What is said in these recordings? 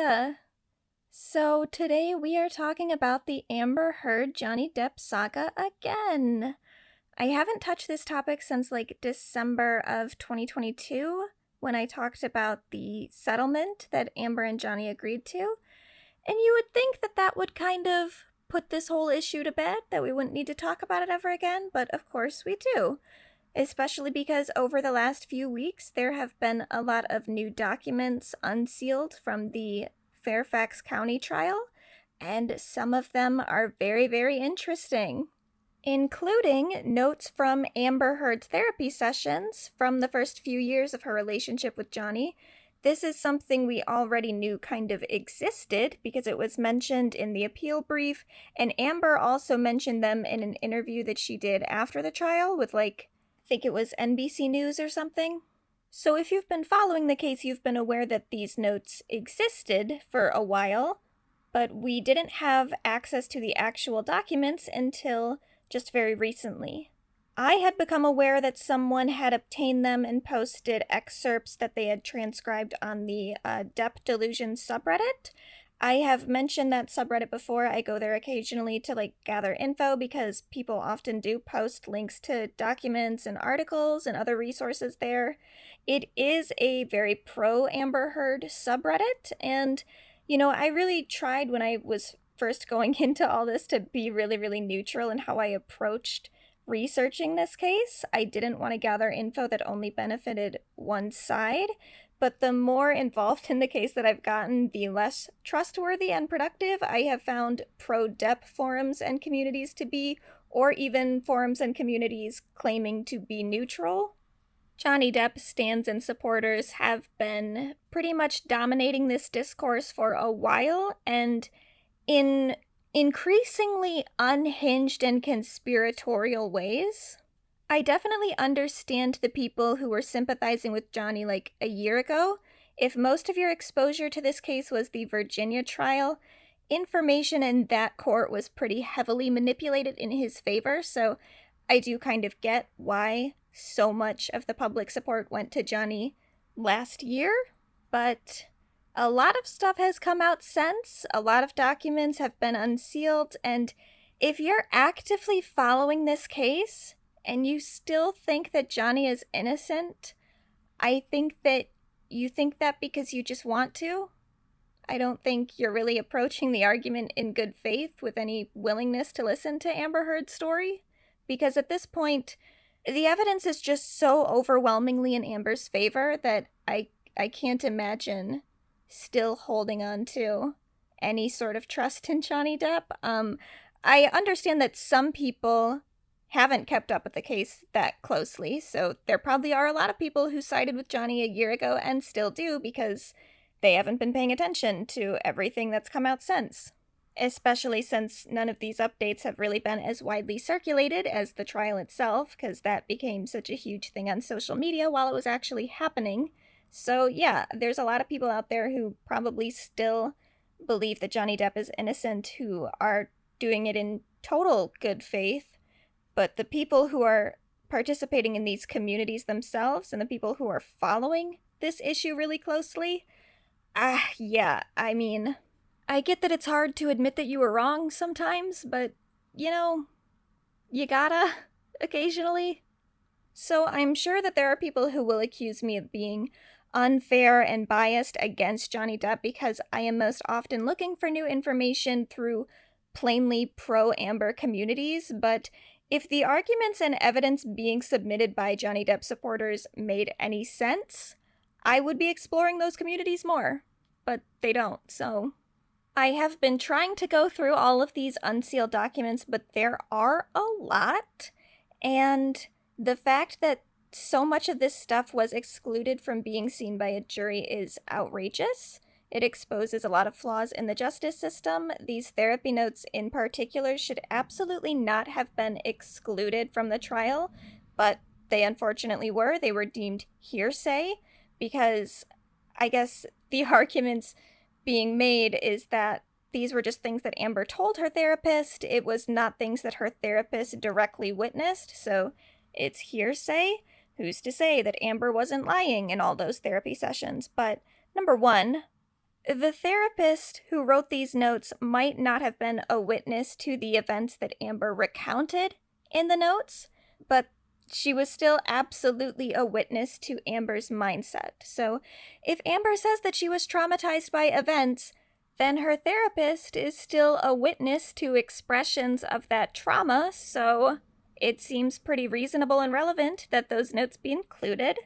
Amanda. So today we are talking about the Amber Heard Johnny Depp saga again. I haven't touched this topic since like December of 2022 when I talked about the settlement that Amber and Johnny agreed to. And you would think that that would kind of put this whole issue to bed, that we wouldn't need to talk about it ever again, but of course we do. Especially because over the last few weeks, there have been a lot of new documents unsealed from the Fairfax County trial, and some of them are very, very interesting, including notes from Amber Heard's therapy sessions from the first few years of her relationship with Johnny. This is something we already knew kind of existed because it was mentioned in the appeal brief, and Amber also mentioned them in an interview that she did after the trial with I think it was NBC News or something. So if you've been following the case, you've been aware that these notes existed for a while, but we didn't have access to the actual documents until just very recently. I had become aware that someone had obtained them and posted excerpts that they had transcribed on the Depp Delusion subreddit. I have mentioned that subreddit before. I go there occasionally to gather info because people often do post links to documents and articles and other resources there. It is a very pro Amber Heard subreddit, and I really tried when I was first going into all this to be really, really neutral in how I approached researching this case. I didn't want to gather info that only benefited one side. But the more involved in the case that I've gotten, the less trustworthy and productive I have found pro-Depp forums and communities to be, or even forums and communities claiming to be neutral. Johnny Depp stans and supporters have been pretty much dominating this discourse for a while, and in increasingly unhinged and conspiratorial ways. I definitely understand the people who were sympathizing with Johnny a year ago. If most of your exposure to this case was the Virginia trial, information in that court was pretty heavily manipulated in his favor, so I do kind of get why so much of the public support went to Johnny last year, but a lot of stuff has come out since. A lot of documents have been unsealed, and if you're actively following this case, and you still think that Johnny is innocent, I think that you think that because you just want to. I don't think you're really approaching the argument in good faith with any willingness to listen to Amber Heard's story. Because at this point, the evidence is just so overwhelmingly in Amber's favor that I can't imagine still holding on to any sort of trust in Johnny Depp. I understand that some people haven't kept up with the case that closely, so there probably are a lot of people who sided with Johnny a year ago and still do because they haven't been paying attention to everything that's come out since. Especially since none of these updates have really been as widely circulated as the trial itself, because that became such a huge thing on social media while it was actually happening. So yeah, there's a lot of people out there who probably still believe that Johnny Depp is innocent, who are doing it in total good faith. But the people who are participating in these communities themselves and the people who are following this issue really closely, yeah, I mean, I get that it's hard to admit that you were wrong sometimes, but, you gotta, occasionally. So I'm sure that there are people who will accuse me of being unfair and biased against Johnny Depp because I am most often looking for new information through plainly pro-Amber communities, but if the arguments and evidence being submitted by Johnny Depp supporters made any sense, I would be exploring those communities more, but they don't, so I have been trying to go through all of these unsealed documents, but there are a lot, and the fact that so much of this stuff was excluded from being seen by a jury is outrageous. It exposes a lot of flaws in the justice system. These therapy notes in particular should absolutely not have been excluded from the trial, but they unfortunately were. They were deemed hearsay because I guess the arguments being made is that these were just things that Amber told her therapist. It was not things that her therapist directly witnessed, so it's hearsay. Who's to say that Amber wasn't lying in all those therapy sessions? But number one, The therapist who wrote these notes might not have been a witness to the events that Amber recounted in the notes, but she was still absolutely a witness to Amber's mindset. So if Amber says that she was traumatized by events, then her therapist is still a witness to expressions of that trauma, so it seems pretty reasonable and relevant that those notes be included.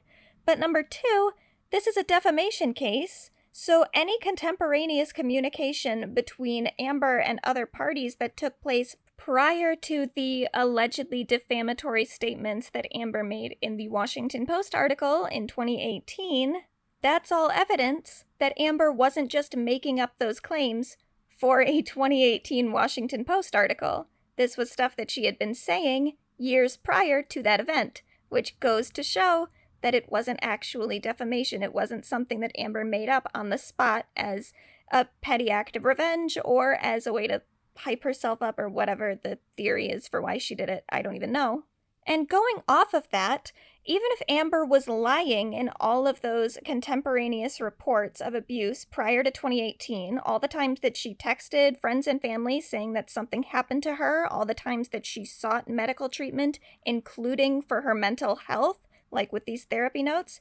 But number two, this is a defamation case, so any contemporaneous communication between Amber and other parties that took place prior to the allegedly defamatory statements that Amber made in the Washington Post article in 2018, that's all evidence that Amber wasn't just making up those claims for a 2018 Washington Post article. This was stuff that she had been saying years prior to that event, which goes to show that it wasn't actually defamation. It wasn't something that Amber made up on the spot as a petty act of revenge or as a way to hype herself up or whatever the theory is for why she did it. I don't even know. And going off of that, even if Amber was lying in all of those contemporaneous reports of abuse prior to 2018, all the times that she texted friends and family saying that something happened to her, all the times that she sought medical treatment, including for her mental health, like with these therapy notes,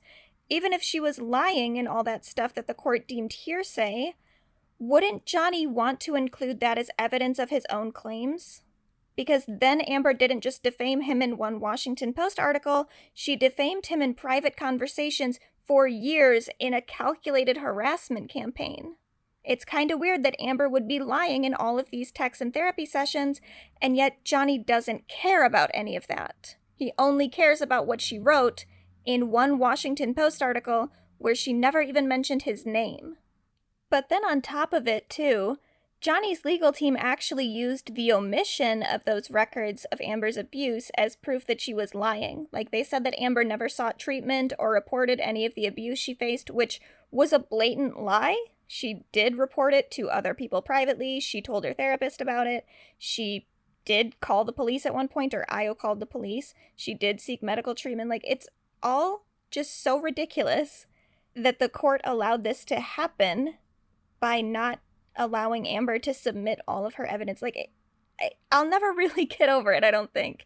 even if she was lying in all that stuff that the court deemed hearsay, wouldn't Johnny want to include that as evidence of his own claims? Because then Amber didn't just defame him in one Washington Post article, she defamed him in private conversations for years in a calculated harassment campaign. It's kind of weird that Amber would be lying in all of these texts and therapy sessions, and yet Johnny doesn't care about any of that. He only cares about what she wrote in one Washington Post article where she never even mentioned his name. But then on top of it, too, Johnny's legal team actually used the omission of those records of Amber's abuse as proof that she was lying. Like, they said that Amber never sought treatment or reported any of the abuse she faced, which was a blatant lie. She did report it to other people privately. She told her therapist about it. She did call the police at one point, or Io called the police. She did seek medical treatment. Like, it's all just so ridiculous that the court allowed this to happen by not allowing Amber to submit all of her evidence. Like, I'll never really get over it, I don't think.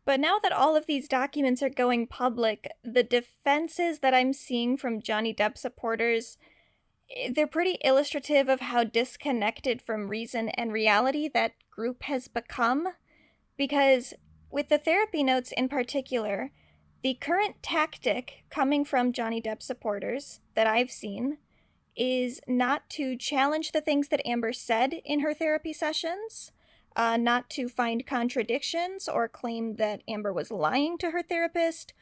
But now that all of these documents are going public, the defenses that I'm seeing from Johnny Depp supporters, they're pretty illustrative of how disconnected from reason and reality that group has become. Because with the therapy notes in particular, the current tactic coming from Johnny Depp supporters that I've seen is not to challenge the things that Amber said in her therapy sessions, not to find contradictions or claim that Amber was lying to her therapist,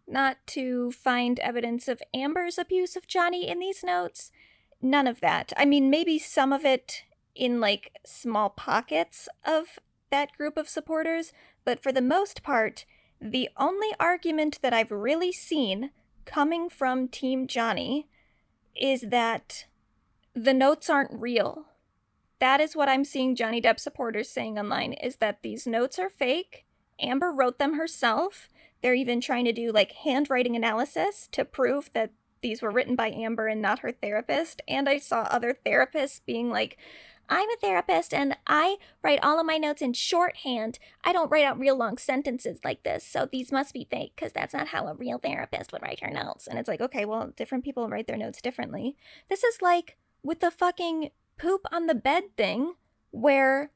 not to find evidence of Amber's abuse of Johnny in these notes. None of that. I mean, maybe some of it in, like, small pockets of that group of supporters, but for the most part, the only argument that I've really seen coming from Team Johnny is that the notes aren't real. That is what I'm seeing Johnny Depp supporters saying online, is that these notes are fake. Amber wrote them herself. They're even trying to do, like, handwriting analysis to prove that these were written by Amber and not her therapist. And I saw other therapists being like, I'm a therapist and I write all of my notes in shorthand. I don't write out real long sentences like this, so these must be fake because that's not how a real therapist would write her notes. And it's like, okay, well, different people write their notes differently. This is like with the fucking poop on the bed thing, where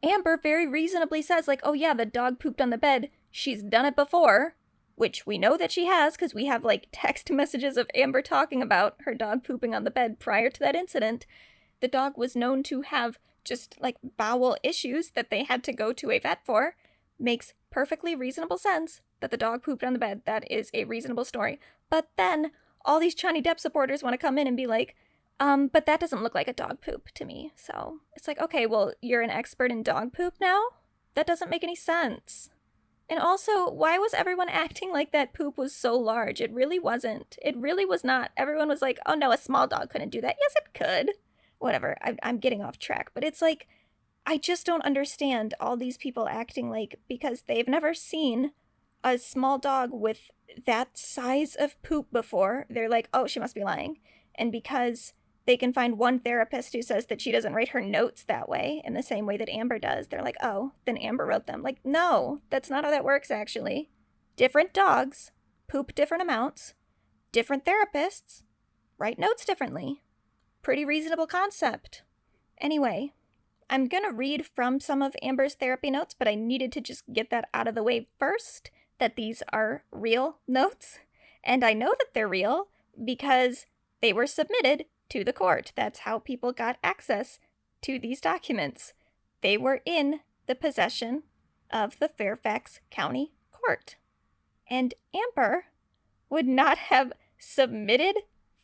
Amber very reasonably says, like, oh yeah, the dog pooped on the bed. She's done it before, which we know that she has because we have, like, text messages of Amber talking about her dog pooping on the bed prior to that incident. The dog was known to have just, like, bowel issues that they had to go to a vet for. Makes perfectly reasonable sense that the dog pooped on the bed. That is a reasonable story. But then all these Johnny Depp supporters want to come in and be like, but that doesn't look like a dog poop to me. So it's like, okay, well, you're an expert in dog poop now? That doesn't make any sense. And also, why was everyone acting like that poop was so large? It really wasn't. It really was not. Everyone was like, oh no, a small dog couldn't do that. Yes, it could. Whatever, I'm getting off track. But it's like, I just don't understand all these people acting like, because they've never seen a small dog with that size of poop before, they're like, oh, she must be lying. And because they can find one therapist who says that she doesn't write her notes that way in the same way that Amber does. They're like, oh, then Amber wrote them. Like, no, that's not how that works, actually. Different dogs poop different amounts. Different therapists write notes differently. Pretty reasonable concept. Anyway, I'm going to read from some of Amber's therapy notes, but I needed to just get that out of the way first, that these are real notes. And I know that they're real because they were submitted to the court. That's how people got access to these documents. They were in the possession of the Fairfax County Court. And Amber would not have submitted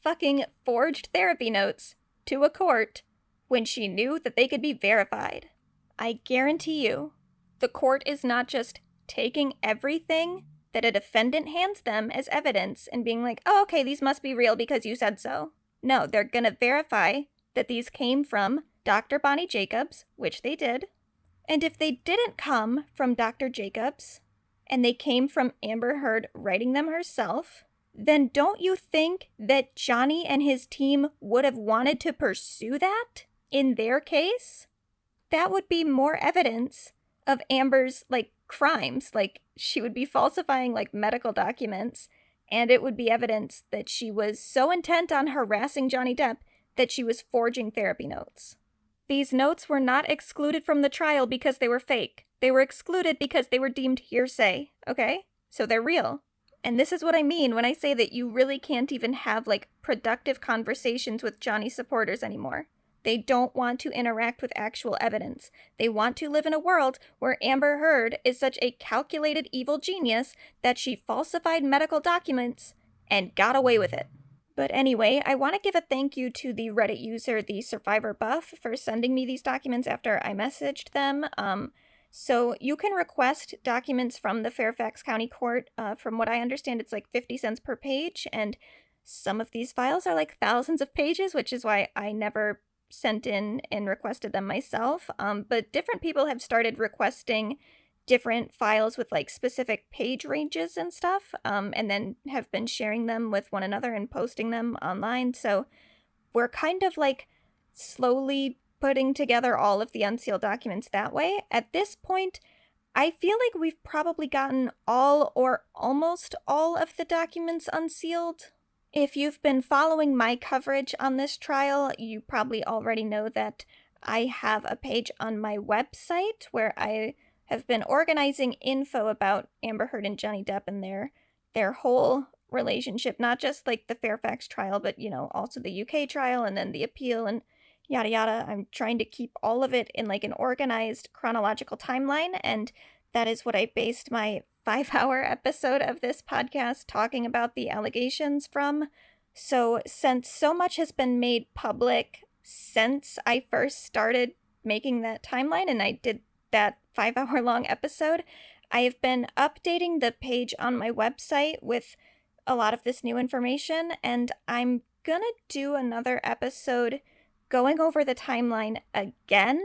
fucking forged therapy notes to a court when she knew that they could be verified. I guarantee you, the court is not just taking everything that a defendant hands them as evidence and being like, oh, okay, these must be real because you said so. No, they're going to verify that these came from Dr. Bonnie Jacobs, which they did. And if they didn't come from Dr. Jacobs, and they came from Amber Heard writing them herself, then don't you think that Johnny and his team would have wanted to pursue that in their case? That would be more evidence of Amber's, crimes. She would be falsifying, medical documents, and it would be evidence that she was so intent on harassing Johnny Depp that she was forging therapy notes. These notes were not excluded from the trial because they were fake. They were excluded because they were deemed hearsay, okay? So they're real. And this is what I mean when I say that you really can't even have, productive conversations with Johnny supporters anymore. They don't want to interact with actual evidence. They want to live in a world where Amber Heard is such a calculated evil genius that she falsified medical documents and got away with it. But anyway, I want to give a thank you to the Reddit user, the Survivor Buff, for sending me these documents after I messaged them. So you can request documents from the Fairfax County Court. From what I understand, it's 50 cents per page, and some of these files are thousands of pages, which is why I never sent in and requested them myself. But different people have started requesting different files with specific page ranges and stuff, and then have been sharing them with one another and posting them online. So we're kind of slowly putting together all of the unsealed documents that way. At this point, I feel like we've probably gotten all or almost all of the documents unsealed. If you've been following my coverage on this trial, you probably already know that I have a page on my website where I have been organizing info about Amber Heard and Johnny Depp and their whole relationship, not just the Fairfax trial, but also the UK trial and then the appeal and yada yada. I'm trying to keep all of it in an organized chronological timeline, and that is what I based my 5-hour episode of this podcast talking about the allegations from. So since so much has been made public since I first started making that timeline and I did that 5-hour long episode, I have been updating the page on my website with a lot of this new information, and I'm gonna do another episode going over the timeline again.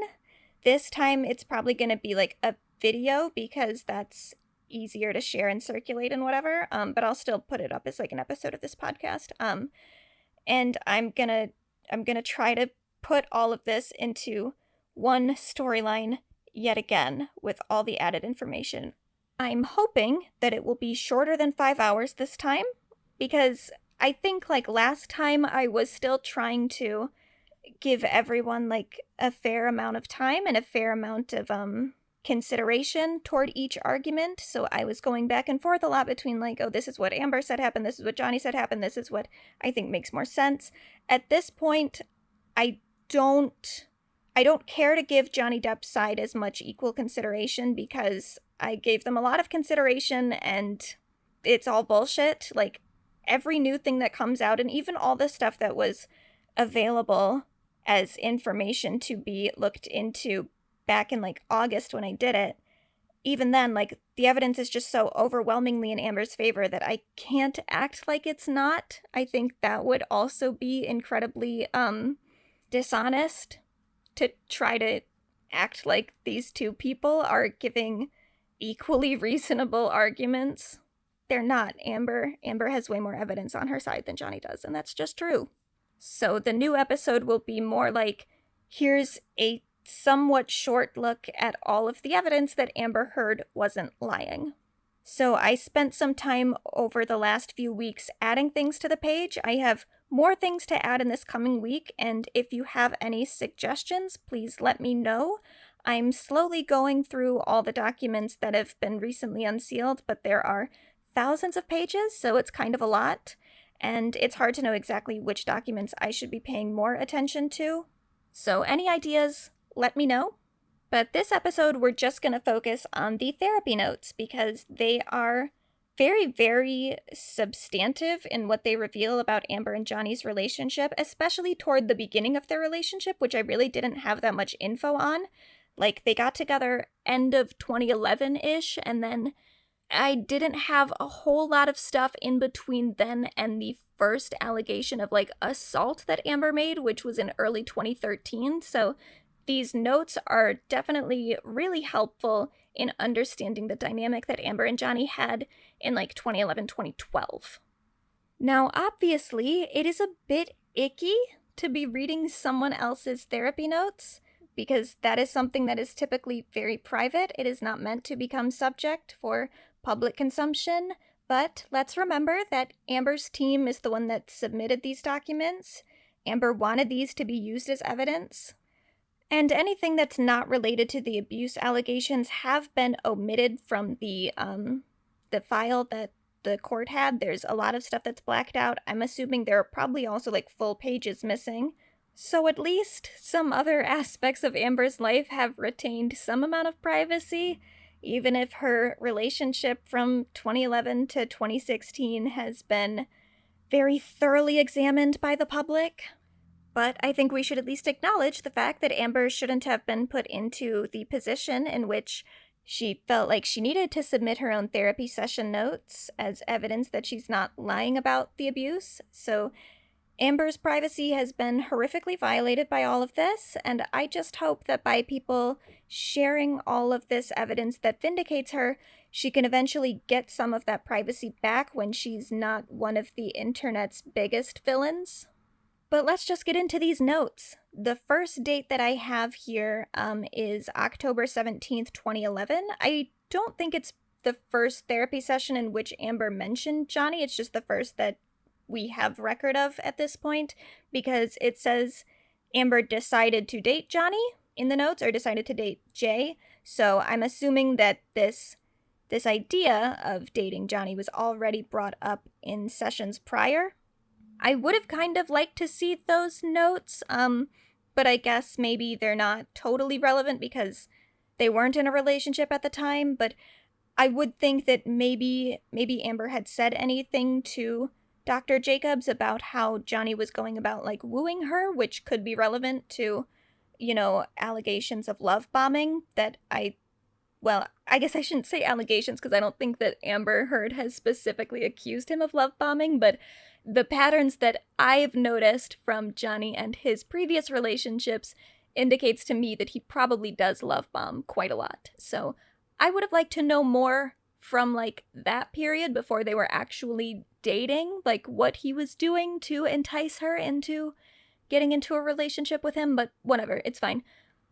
This time it's probably gonna be a video because that's easier to share and circulate and whatever, but I'll still put it up as an episode of this podcast. And I'm gonna try to put all of this into one storyline yet again with all the added information. I'm hoping that it will be shorter than 5 hours this time, because I think last time I was still trying to give everyone a fair amount of time and a fair amount of consideration toward each argument. So I was going back and forth a lot between oh, this is what Amber said happened, this is what Johnny said happened, this is what I think makes more sense. At this point, I don't care to give Johnny Depp's side as much equal consideration because I gave them a lot of consideration and it's all bullshit. Every new thing that comes out, and even all the stuff that was available as information to be looked into back in August when I did it, even then the evidence is just so overwhelmingly in Amber's favor that I can't act like it's not. I think that would also be incredibly dishonest to try to act like these two people are giving equally reasonable arguments. They're not. Amber has way more evidence on her side than Johnny does, and that's just true. So the new episode will be more like, here's a somewhat short look at all of the evidence that Amber Heard wasn't lying. So I spent some time over the last few weeks adding things to the page. I have more things to add in this coming week, and if you have any suggestions, please let me know. I'm slowly going through all the documents that have been recently unsealed, but there are thousands of pages, so it's kind of a lot, and it's hard to know exactly which documents I should be paying more attention to. So any ideas, let me know. But this episode, we're just going to focus on the therapy notes because they are very, very substantive in what they reveal about Amber and Johnny's relationship, especially toward the beginning of their relationship, which I really didn't have that much info on. Like, they got together end of 2011-ish, and then I didn't have a whole lot of stuff in between then and the first allegation of, like, assault that Amber made, which was in early 2013, so these notes are definitely really helpful in understanding the dynamic that Amber and Johnny had in like 2011, 2012. Now, obviously, it is a bit icky to be reading someone else's therapy notes because that is something that is typically very private. It is not meant to become subject for public consumption, but let's remember that Amber's team is the one that submitted these documents. Amber wanted these to be used as evidence. And anything that's not related to the abuse allegations have been omitted from the file that the court had. There's a lot of stuff that's blacked out. I'm assuming there are probably also like full pages missing. So at least some other aspects of Amber's life have retained some amount of privacy, even if her relationship from 2011 to 2016 has been very thoroughly examined by the public. But I think we should at least acknowledge the fact that Amber shouldn't have been put into the position in which she felt like she needed to submit her own therapy session notes as evidence that she's not lying about the abuse. So Amber's privacy has been horrifically violated by all of this, and I just hope that by people sharing all of this evidence that vindicates her, she can eventually get some of that privacy back when she's not one of the internet's biggest villains. But let's just get into these notes. The first date that I have here is October 17th, 2011. I don't think it's the first therapy session in which Amber mentioned Johnny. It's just the first that we have record of at this point, because it says Amber decided to date Johnny in the notes, or decided to date Jay. So I'm assuming that this idea of dating Johnny was already brought up in sessions prior. I would have kind of liked to see those notes, but I guess maybe they're not totally relevant because they weren't in a relationship at the time, but I would think that maybe Amber had said anything to Dr. Jacobs about how Johnny was going about, like, wooing her, which could be relevant to, allegations of love bombing that I guess I shouldn't say allegations because I don't think that Amber Heard has specifically accused him of love bombing, but the patterns that I've noticed from Johnny and his previous relationships indicates to me that he probably does love bomb quite a lot. So I would have liked to know more from, like, that period before they were actually dating, like what he was doing to entice her into getting into a relationship with him, but whatever, it's fine.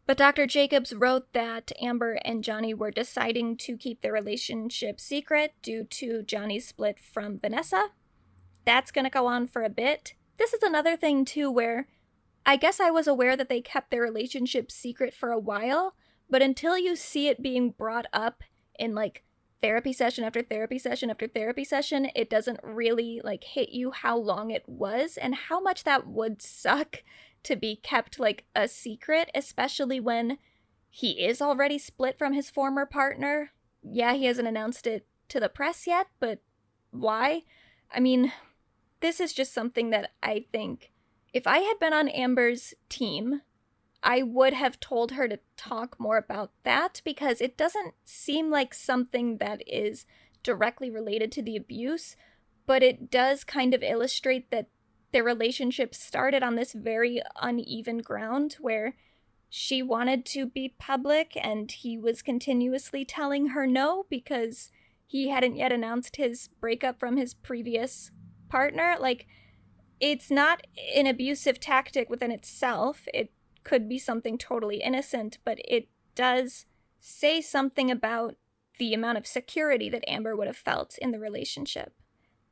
But Dr. Jacobs wrote that Amber and Johnny were deciding to keep their relationship secret due to Johnny's split from Vanessa. That's going to go on for a bit. This is another thing, too, where I guess I was aware that they kept their relationship secret for a while, but until you see it being brought up in, like, therapy session after therapy session after therapy session, it doesn't really, like, hit you how long it was and how much that would suck to be kept, like, a secret, especially when he is already split from his former partner. Yeah, he hasn't announced it to the press yet, but why? I mean, this is just something that I think if I had been on Amber's team, I would have told her to talk more about that because it doesn't seem like something that is directly related to the abuse, but it does kind of illustrate that their relationship started on this very uneven ground where she wanted to be public and he was continuously telling her no because he hadn't yet announced his breakup from his previous partner. Like, it's not an abusive tactic within itself. It could be something totally innocent, but it does say something about the amount of security that Amber would have felt in the relationship.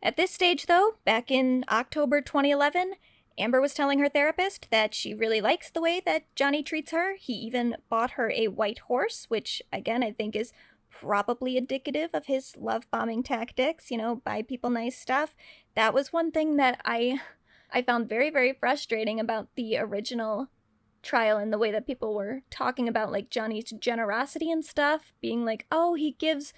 At this stage, though, back in October 2011, Amber was telling her therapist that she really likes the way that Johnny treats her. He even bought her a white horse, which, again, I think is probably indicative of his love bombing tactics, buy people nice stuff. That was one thing that I found very, very frustrating about the original trial and the way that people were talking about like Johnny's generosity and stuff, being like, oh, he gives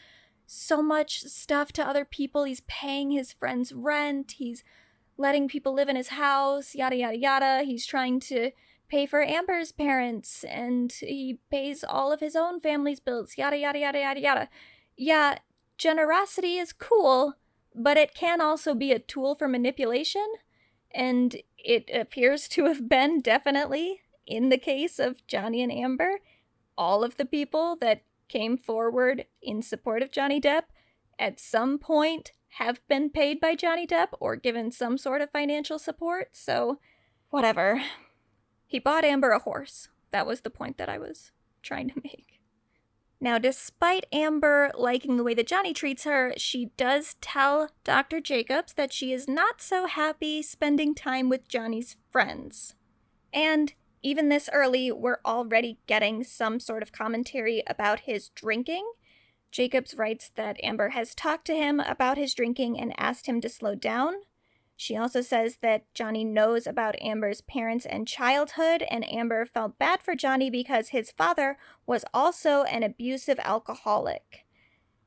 so much stuff to other people, he's paying his friends rent, he's letting people live in his house, yada yada yada, he's trying to pay for Amber's parents and he pays all of his own family's bills, yada yada yada yada yada. Yeah, generosity is cool, but it can also be a tool for manipulation, and it appears to have been definitely in the case of Johnny and Amber. All of the people that came forward in support of Johnny Depp at some point have been paid by Johnny Depp or given some sort of financial support, so whatever. He bought Amber a horse. That was the point that I was trying to make. Now, despite Amber liking the way that Johnny treats her, she does tell Dr. Jacobs that she is not so happy spending time with Johnny's friends. And even this early, we're already getting some sort of commentary about his drinking. Jacobs writes that Amber has talked to him about his drinking and asked him to slow down. She also says that Johnny knows about Amber's parents and childhood, and Amber felt bad for Johnny because his father was also an abusive alcoholic.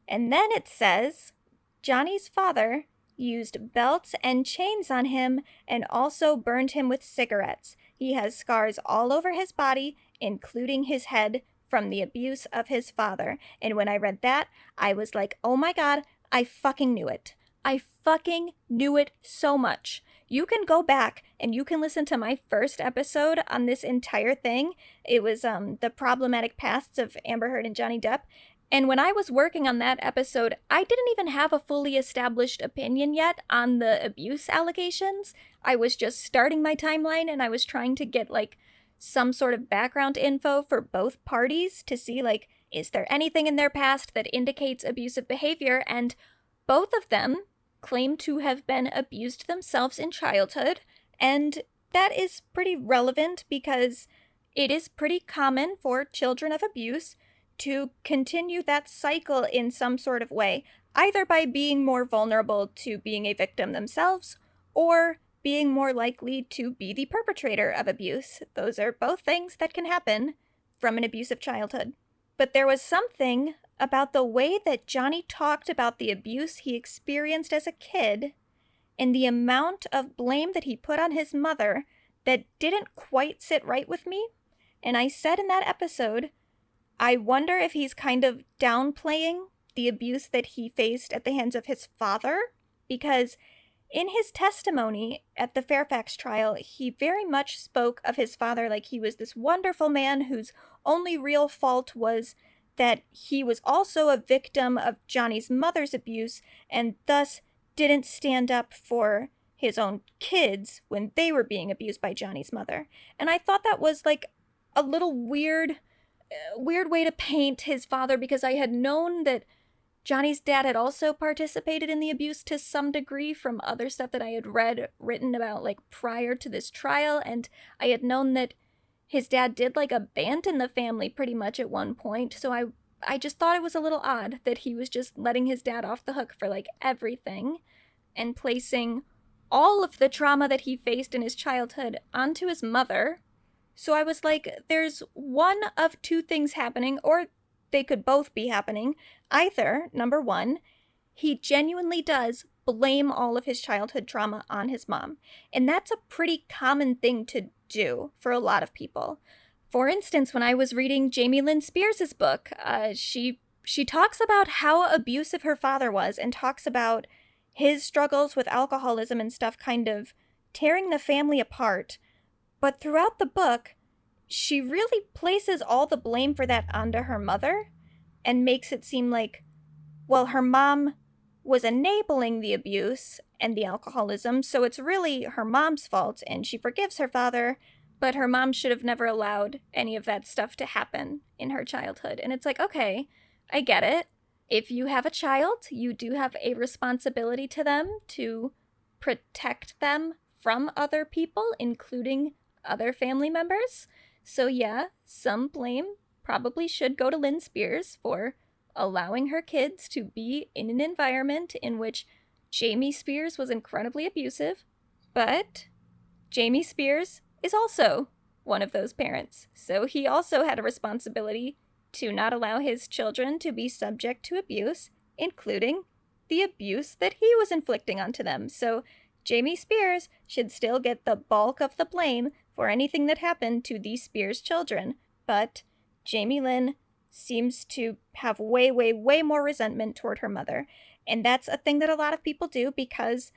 And then it says, Johnny's father used belts and chains on him and also burned him with cigarettes. He has scars all over his body, including his head, from the abuse of his father. And when I read that, I was like, oh my god, I fucking knew it. I fucking knew it so much. You can go back and you can listen to my first episode on this entire thing. It was the problematic pasts of Amber Heard and Johnny Depp. And when I was working on that episode, I didn't even have a fully established opinion yet on the abuse allegations. I was just starting my timeline and I was trying to get like some sort of background info for both parties to see like, is there anything in their past that indicates abusive behavior? And both of them claim to have been abused themselves in childhood, and that is pretty relevant because it is pretty common for children of abuse to continue that cycle in some sort of way, either by being more vulnerable to being a victim themselves or being more likely to be the perpetrator of abuse. Those are both things that can happen from an abusive childhood. But there was something about the way that Johnny talked about the abuse he experienced as a kid and the amount of blame that he put on his mother that didn't quite sit right with me. And I said in that episode, I wonder if he's kind of downplaying the abuse that he faced at the hands of his father, because in his testimony at the Fairfax trial, he very much spoke of his father like he was this wonderful man whose only real fault was that he was also a victim of Johnny's mother's abuse and thus didn't stand up for his own kids when they were being abused by Johnny's mother. And I thought that was like a little weird way to paint his father, because I had known that Johnny's dad had also participated in the abuse to some degree from other stuff that I had written about like prior to this trial, and I had known that his dad did like abandon the family pretty much at one point, so I just thought it was a little odd that he was just letting his dad off the hook for like everything and placing all of the trauma that he faced in his childhood onto his mother. So I was like, there's one of two things happening, or they could both be happening. Either, number one, he genuinely does blame all of his childhood trauma on his mom. And that's a pretty common thing to do for a lot of people. For instance, when I was reading Jamie Lynn Spears' book, she talks about how abusive her father was and talks about his struggles with alcoholism and stuff kind of tearing the family apart. But throughout the book, she really places all the blame for that onto her mother and makes it seem like, well, her mom was enabling the abuse and the alcoholism, so it's really her mom's fault, and she forgives her father, but her mom should have never allowed any of that stuff to happen in her childhood. And it's like, okay, I get it. If you have a child, you do have a responsibility to them to protect them from other people, including other family members. So yeah, some blame probably should go to Lynn Spears for allowing her kids to be in an environment in which Jamie Spears was incredibly abusive, but Jamie Spears is also one of those parents. So he also had a responsibility to not allow his children to be subject to abuse, including the abuse that he was inflicting onto them. So Jamie Spears should still get the bulk of the blame for anything that happened to the Spears children. But Jamie Lynn seems to have way, way, way more resentment toward her mother. And that's a thing that a lot of people do because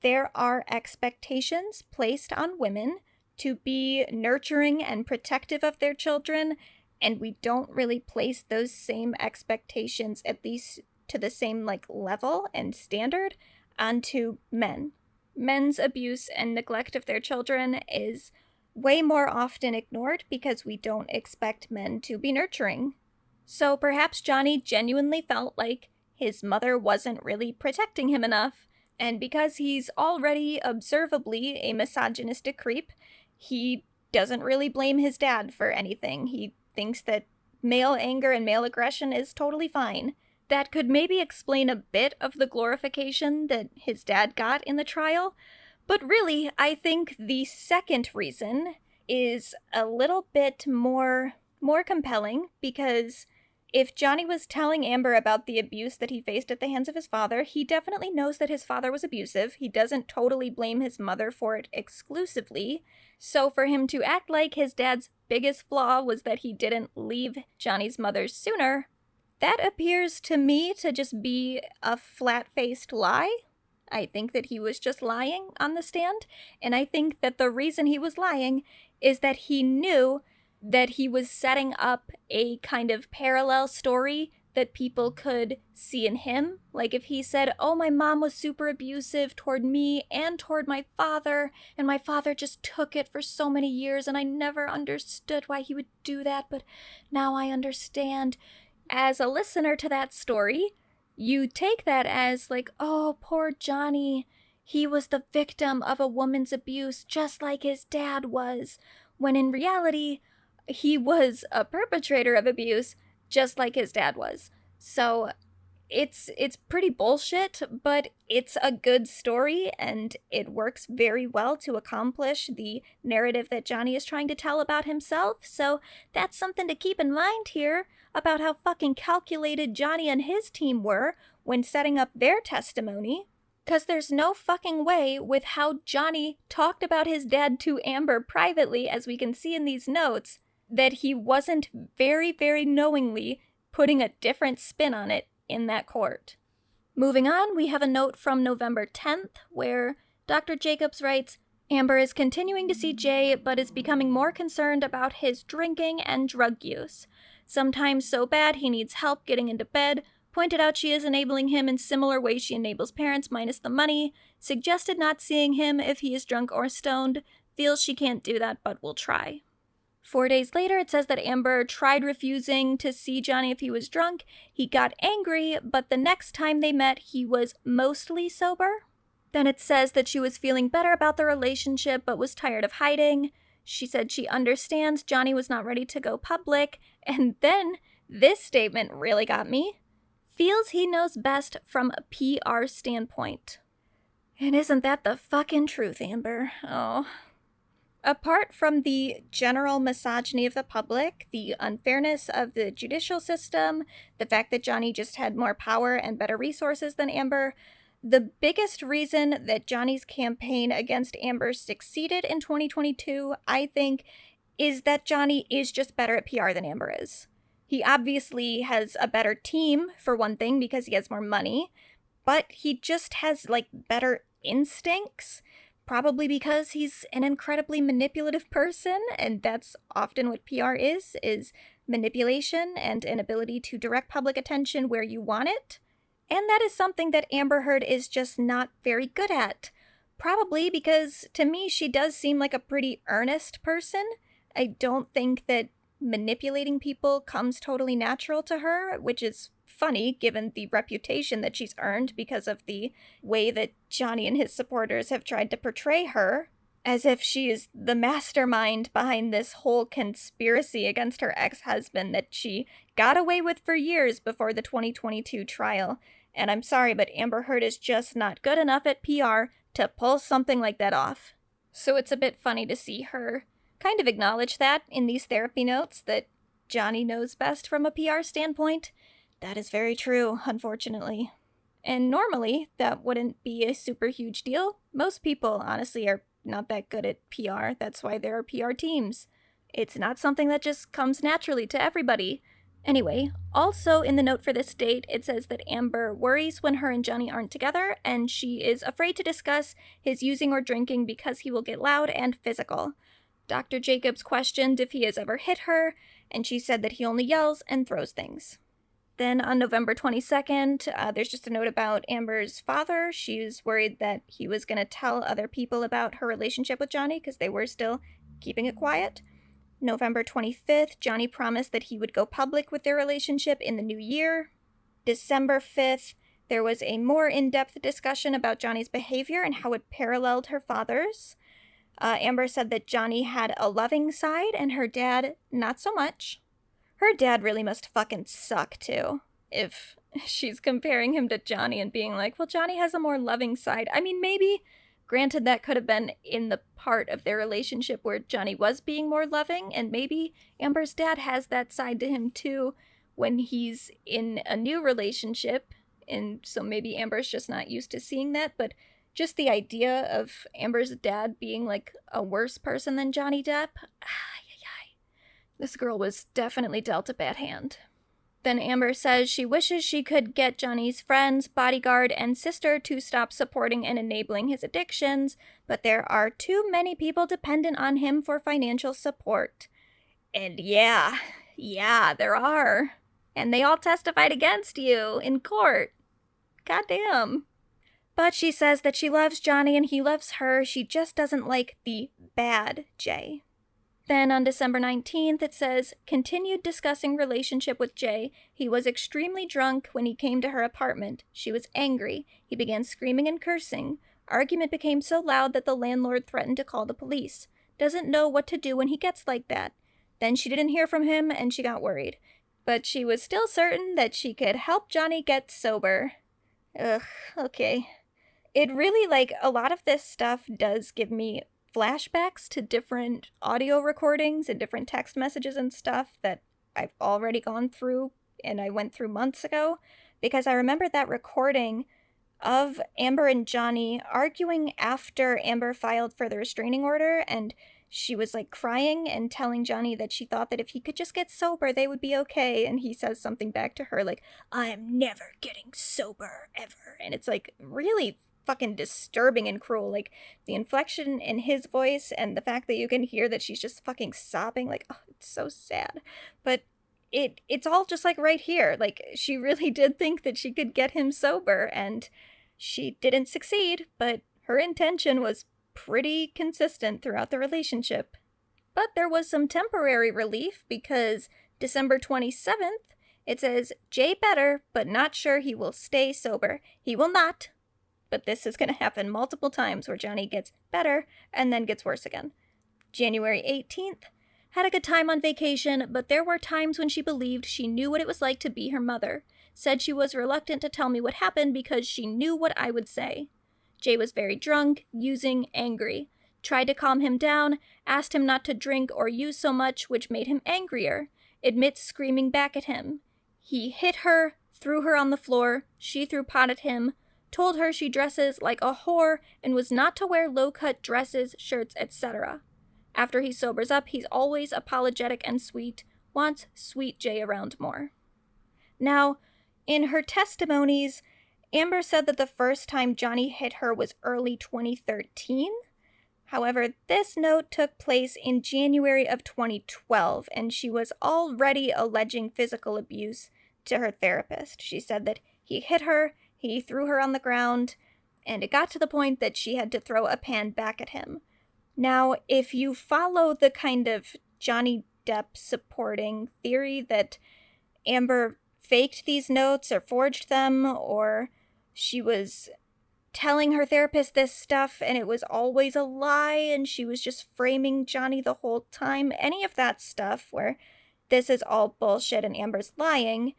there are expectations placed on women to be nurturing and protective of their children, and we don't really place those same expectations, at least to the same level and standard, onto men. Men's abuse and neglect of their children is way more often ignored because we don't expect men to be nurturing. So perhaps Johnny genuinely felt like his mother wasn't really protecting him enough, and because he's already observably a misogynistic creep, he doesn't really blame his dad for anything. He thinks that male anger and male aggression is totally fine. That could maybe explain a bit of the glorification that his dad got in the trial, but really, I think the second reason is a little bit more compelling, because if Johnny was telling Amber about the abuse that he faced at the hands of his father, he definitely knows that his father was abusive. He doesn't totally blame his mother for it exclusively. So for him to act like his dad's biggest flaw was that he didn't leave Johnny's mother sooner, that appears to me to just be a flat-faced lie. I think that he was just lying on the stand, and I think that the reason he was lying is that he knew that he was setting up a kind of parallel story that people could see in him. Like if he said, oh, my mom was super abusive toward me and toward my father, and my father just took it for so many years, and I never understood why he would do that, but now I understand. As a listener to that story, you take that as oh, poor Johnny, he was the victim of a woman's abuse just like his dad was, when in reality, he was a perpetrator of abuse just like his dad was. So it's pretty bullshit, but it's a good story, and it works very well to accomplish the narrative that Johnny is trying to tell about himself. So that's something to keep in mind here about how fucking calculated Johnny and his team were when setting up their testimony. Because there's no fucking way with how Johnny talked about his dad to Amber privately, as we can see in these notes, that he wasn't very, very knowingly putting a different spin on it in that court. Moving on, we have a note from November 10th, where Dr. Jacobs writes, Amber is continuing to see Jay, but is becoming more concerned about his drinking and drug use. Sometimes so bad he needs help getting into bed, pointed out she is enabling him in similar ways she enables parents minus the money, suggested not seeing him if he is drunk or stoned, feels she can't do that but will try. 4 days later, it says that Amber tried refusing to see Johnny if he was drunk. He got angry, but the next time they met, he was mostly sober. Then it says that she was feeling better about the relationship, but was tired of hiding. She said she understands Johnny was not ready to go public. And then this statement really got me. Feels he knows best from a PR standpoint. And isn't that the fucking truth, Amber? Oh. Apart from the general misogyny of the public, the unfairness of the judicial system, the fact that Johnny just had more power and better resources than Amber, the biggest reason that Johnny's campaign against Amber succeeded in 2022, I think, is that Johnny is just better at PR than Amber is. He obviously has a better team, for one thing, because he has more money, but he just has, better instincts. Probably because he's an incredibly manipulative person, and that's often what PR is manipulation and an ability to direct public attention where you want it. And that is something that Amber Heard is just not very good at. Probably because, to me, she does seem like a pretty earnest person. I don't think that manipulating people comes totally natural to her, which is funny given the reputation that she's earned because of the way that Johnny and his supporters have tried to portray her, as if she is the mastermind behind this whole conspiracy against her ex-husband that she got away with for years before the 2022 trial. And I'm sorry, but Amber Heard is just not good enough at PR to pull something like that off. So it's a bit funny to see her kind of acknowledge that in these therapy notes, that Johnny knows best from a PR standpoint. That is very true, unfortunately. And normally, that wouldn't be a super huge deal. Most people, honestly, are not that good at PR. That's why there are PR teams. It's not something that just comes naturally to everybody. Anyway, also in the note for this date, it says that Amber worries when her and Johnny aren't together, and she is afraid to discuss his using or drinking because he will get loud and physical. Dr. Jacobs questioned if he has ever hit her, and she said that he only yells and throws things. Then on November 22nd, there's just a note about Amber's father. She's worried that he was going to tell other people about her relationship with Johnny because they were still keeping it quiet. November 25th, Johnny promised that he would go public with their relationship in the new year. December 5th, there was a more in-depth discussion about Johnny's behavior and how it paralleled her father's. Amber said that Johnny had a loving side and her dad not so much. Her dad really must fucking suck, too, if she's comparing him to Johnny and being like, well, Johnny has a more loving side. I mean, maybe, granted, that could have been in the part of their relationship where Johnny was being more loving, and maybe Amber's dad has that side to him, too, when he's in a new relationship, and so maybe Amber's just not used to seeing that, but just the idea of Amber's dad being, like, a worse person than Johnny Depp, this girl was definitely dealt a bad hand. Then Amber says she wishes she could get Johnny's friends, bodyguard, and sister to stop supporting and enabling his addictions, but there are too many people dependent on him for financial support. And yeah, there are. And they all testified against you in court. Goddamn. But she says that she loves Johnny and he loves her. She just doesn't like the bad Jay. Then on December 19th, it says, continued discussing relationship with Jay. He was extremely drunk when he came to her apartment. She was angry. He began screaming and cursing. Argument became so loud that the landlord threatened to call the police. Doesn't know what to do when he gets like that. Then she didn't hear from him and she got worried. But she was still certain that she could help Johnny get sober. Ugh, okay. It really, like, a lot of this stuff does give me flashbacks to different audio recordings and different text messages and stuff that I've already gone through and I went through months ago, because I remember that recording of Amber and Johnny arguing after Amber filed for the restraining order, and she was like crying and telling Johnny that she thought that if he could just get sober they would be okay, and he says something back to her like, I'm never getting sober ever, and it's like really fucking disturbing and cruel. Like, the inflection in his voice and the fact that you can hear that she's just fucking sobbing, like, oh, it's so sad. But it's all just like right here. Like, she really did think that she could get him sober, and she didn't succeed, but her intention was pretty consistent throughout the relationship. But there was some temporary relief, because December 27th, it says, Jay better, but not sure he will stay sober. He will not. But this is going to happen multiple times where Johnny gets better and then gets worse again. January 18th, had a good time on vacation, but there were times when she believed she knew what it was like to be her mother. Said she was reluctant to tell me what happened because she knew what I would say. Jay was very drunk, using, angry. Tried to calm him down, asked him not to drink or use so much, which made him angrier. Admits screaming back at him. He hit her, threw her on the floor, she threw pot at him, told her she dresses like a whore and was not to wear low-cut dresses, shirts, etc. After he sobers up, he's always apologetic and sweet, wants sweet Jay around more. Now, in her testimonies, Amber said that the first time Johnny hit her was early 2013. However, this note took place in January of 2012, and she was already alleging physical abuse to her therapist. She said that He hit her, he threw her on the ground, and it got to the point that she had to throw a pan back at him. Now, if you follow the kind of Johnny Depp supporting theory that Amber faked these notes or forged them, or she was telling her therapist this stuff and it was always a lie and she was just framing Johnny the whole time, any of that stuff where this is all bullshit and Amber's lying,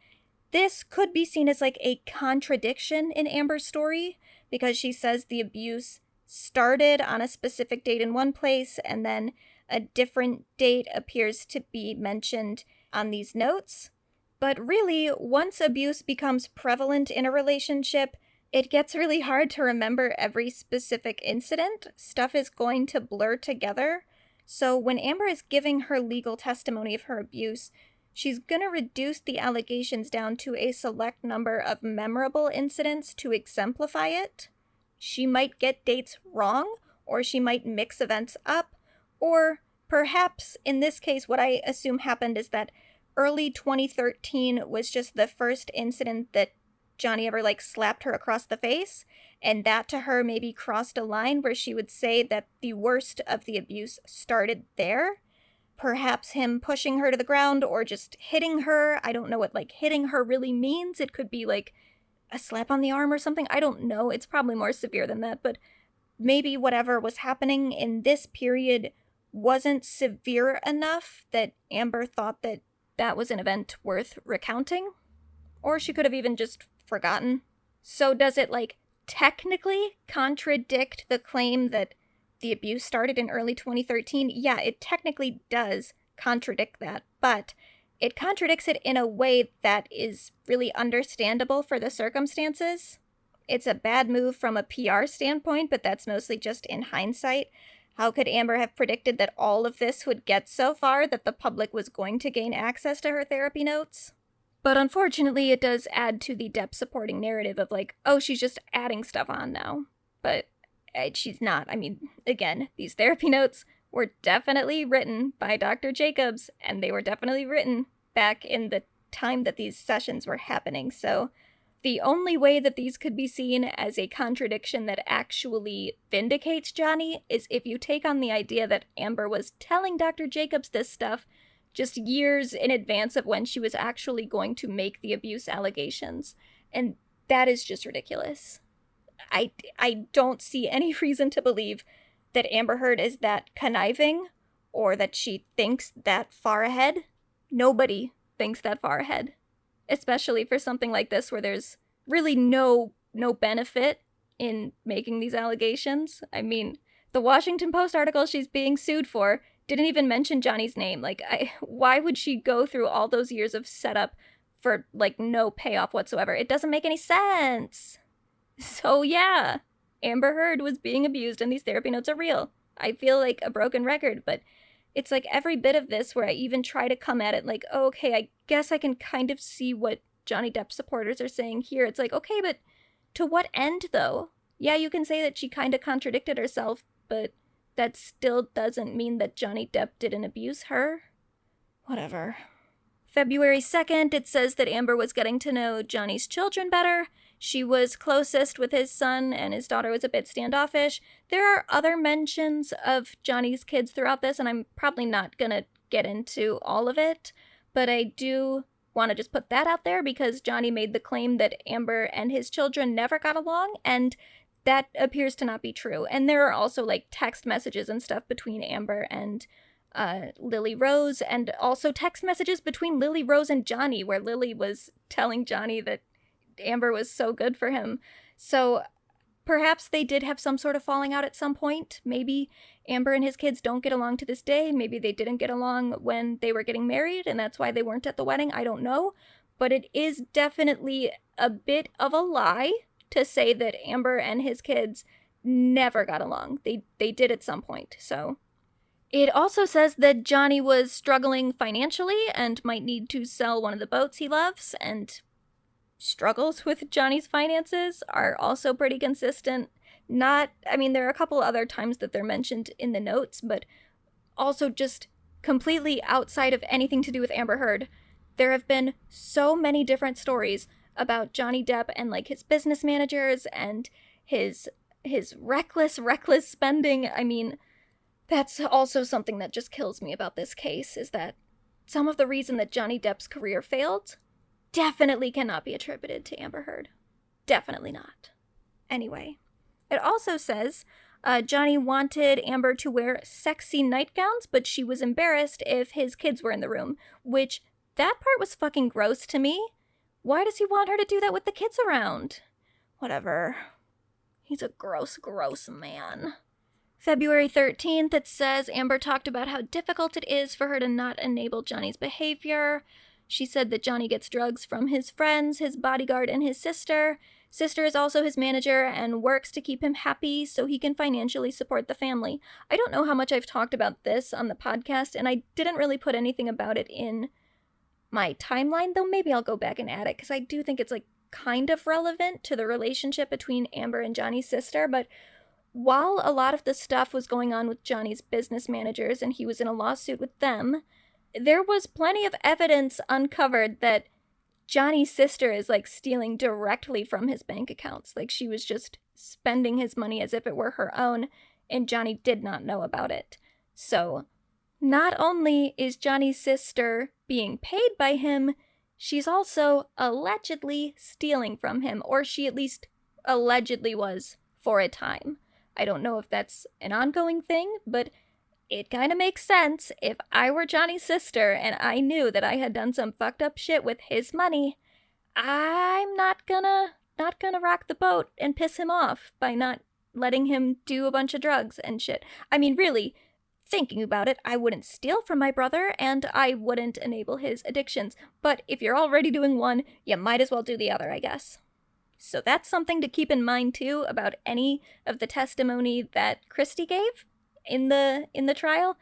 this could be seen as like a contradiction in Amber's story, because she says the abuse started on a specific date in one place and then a different date appears to be mentioned on these notes. But really, once abuse becomes prevalent in a relationship, it gets really hard to remember every specific incident. Stuff is going to blur together. So when Amber is giving her legal testimony of her abuse, she's going to reduce the allegations down to a select number of memorable incidents to exemplify it. She might get dates wrong, or she might mix events up, or perhaps in this case what I assume happened is that early 2013 was just the first incident that Johnny ever slapped her across the face, and that to her maybe crossed a line where she would say that the worst of the abuse started there. Perhaps him pushing her to the ground or just hitting her. I don't know what hitting her really means. It could be a slap on the arm or something. I don't know. It's probably more severe than that, but maybe whatever was happening in this period wasn't severe enough that Amber thought that that was an event worth recounting. Or she could have even just forgotten. So does it technically contradict the claim that the abuse started in early 2013? Yeah, it technically does contradict that, but it contradicts it in a way that is really understandable for the circumstances. It's a bad move from a PR standpoint, but that's mostly just in hindsight. How could Amber have predicted that all of this would get so far that the public was going to gain access to her therapy notes? But unfortunately, it does add to the Depp supporting narrative of oh, she's just adding stuff on now. But she's not. I mean, again, these therapy notes were definitely written by Dr. Jacobs, and they were definitely written back in the time that these sessions were happening. So the only way that these could be seen as a contradiction that actually vindicates Johnny is if you take on the idea that Amber was telling Dr. Jacobs this stuff just years in advance of when she was actually going to make the abuse allegations. And that is just ridiculous. I don't see any reason to believe that Amber Heard is that conniving or that she thinks that far ahead. Nobody thinks that far ahead, especially for something like this where there's really no benefit in making these allegations. I mean, the Washington Post article she's being sued for didn't even mention Johnny's name. Why would she go through all those years of setup for no payoff whatsoever? It doesn't make any sense. So yeah, Amber Heard was being abused and these therapy notes are real. I feel like a broken record, but it's every bit of this where I even try to come at it okay, I guess I can kind of see what Johnny Depp supporters are saying here. It's okay, but to what end though? Yeah, you can say that she kind of contradicted herself, but that still doesn't mean that Johnny Depp didn't abuse her. Whatever. February 2nd, it says that Amber was getting to know Johnny's children better. She was closest with his son, and his daughter was a bit standoffish. There are other mentions of Johnny's kids throughout this, and I'm probably not going to get into all of it, but I do want to just put that out there because Johnny made the claim that Amber and his children never got along, and that appears to not be true. And there are also text messages and stuff between Amber and Lily Rose, and also text messages between Lily Rose and Johnny where Lily was telling Johnny that Amber was so good for him. So perhaps they did have some sort of falling out at some point. Maybe Amber and his kids don't get along to this day. Maybe they didn't get along when they were getting married and that's why they weren't at the wedding. I don't know. But it is definitely a bit of a lie to say that Amber and his kids never got along. They did at some point. So it also says that Johnny was struggling financially and might need to sell one of the boats he loves, and struggles with Johnny's finances are also pretty consistent. There are a couple other times that they're mentioned in the notes, but also just completely outside of anything to do with Amber Heard. There have been so many different stories about Johnny Depp and like his business managers and his reckless spending. I mean, that's also something that just kills me about this case, is that some of the reason that Johnny Depp's career failed definitely cannot be attributed to Amber Heard. Definitely not. Anyway, it also says Johnny wanted Amber to wear sexy nightgowns, but she was embarrassed if his kids were in the room, which that part was fucking gross to me. Why does he want her to do that with the kids around? Whatever. He's a gross man. February 13th, it says Amber talked about how difficult it is for her to not enable Johnny's behavior. She said that Johnny gets drugs from his friends, his bodyguard, and his sister. Sister is also his manager and works to keep him happy so he can financially support the family. I don't know how much I've talked about this on the podcast, and I didn't really put anything about it in my timeline, though maybe I'll go back and add it, because I do think it's like kind of relevant to the relationship between Amber and Johnny's sister. But while a lot of the stuff was going on with Johnny's business managers and he was in a lawsuit with them, there was plenty of evidence uncovered that Johnny's sister is like stealing directly from his bank accounts. Like she was just spending his money as if it were her own, and Johnny did not know about it. So not only is Johnny's sister being paid by him, she's also allegedly stealing from him, or she at least allegedly was for a time. I don't know if that's an ongoing thing, but it kind of makes sense. If I were Johnny's sister and I knew that I had done some fucked up shit with his money, I'm not gonna rock the boat and piss him off by not letting him do a bunch of drugs and shit. I mean, really, thinking about it, I wouldn't steal from my brother and I wouldn't enable his addictions. But if you're already doing one, you might as well do the other, I guess. So that's something to keep in mind too about any of the testimony that Christy gave in the trial.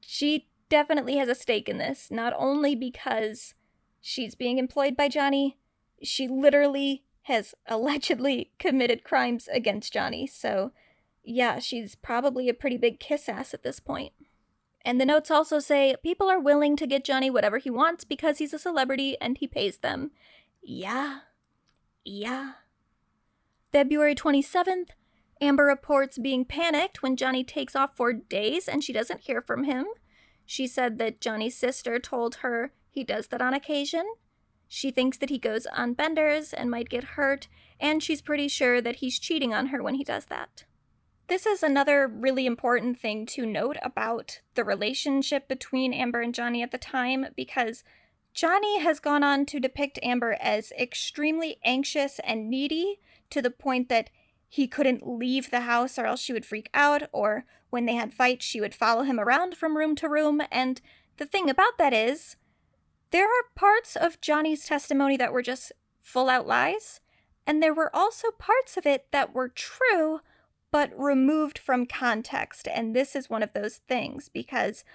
She definitely has a stake in this, not only because she's being employed by Johnny, she literally has allegedly committed crimes against Johnny. So yeah, she's probably a pretty big kiss ass at this point. And the notes also say people are willing to get Johnny whatever he wants because he's a celebrity and he pays them. Yeah. February 27th, Amber reports being panicked when Johnny takes off for days and she doesn't hear from him. She said that Johnny's sister told her he does that on occasion. She thinks that he goes on benders and might get hurt, and she's pretty sure that he's cheating on her when he does that. This is another really important thing to note about the relationship between Amber and Johnny at the time, because Johnny has gone on to depict Amber as extremely anxious and needy, to the point that he couldn't leave the house or else she would freak out, or when they had fights, she would follow him around from room to room. And the thing about that is, there are parts of Johnny's testimony that were just full-out lies, and there were also parts of it that were true, but removed from context. And this is one of those things, because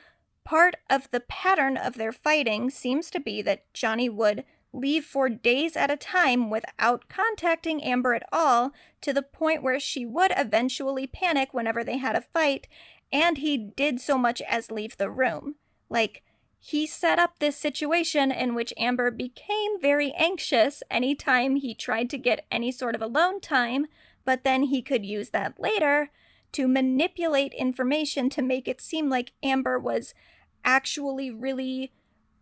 part of the pattern of their fighting seems to be that Johnny would leave for days at a time without contacting Amber at all, to the point where she would eventually panic whenever they had a fight, and he did so much as leave the room. Like, he set up this situation in which Amber became very anxious anytime he tried to get any sort of alone time, but then he could use that later to manipulate information to make it seem like Amber was actually really,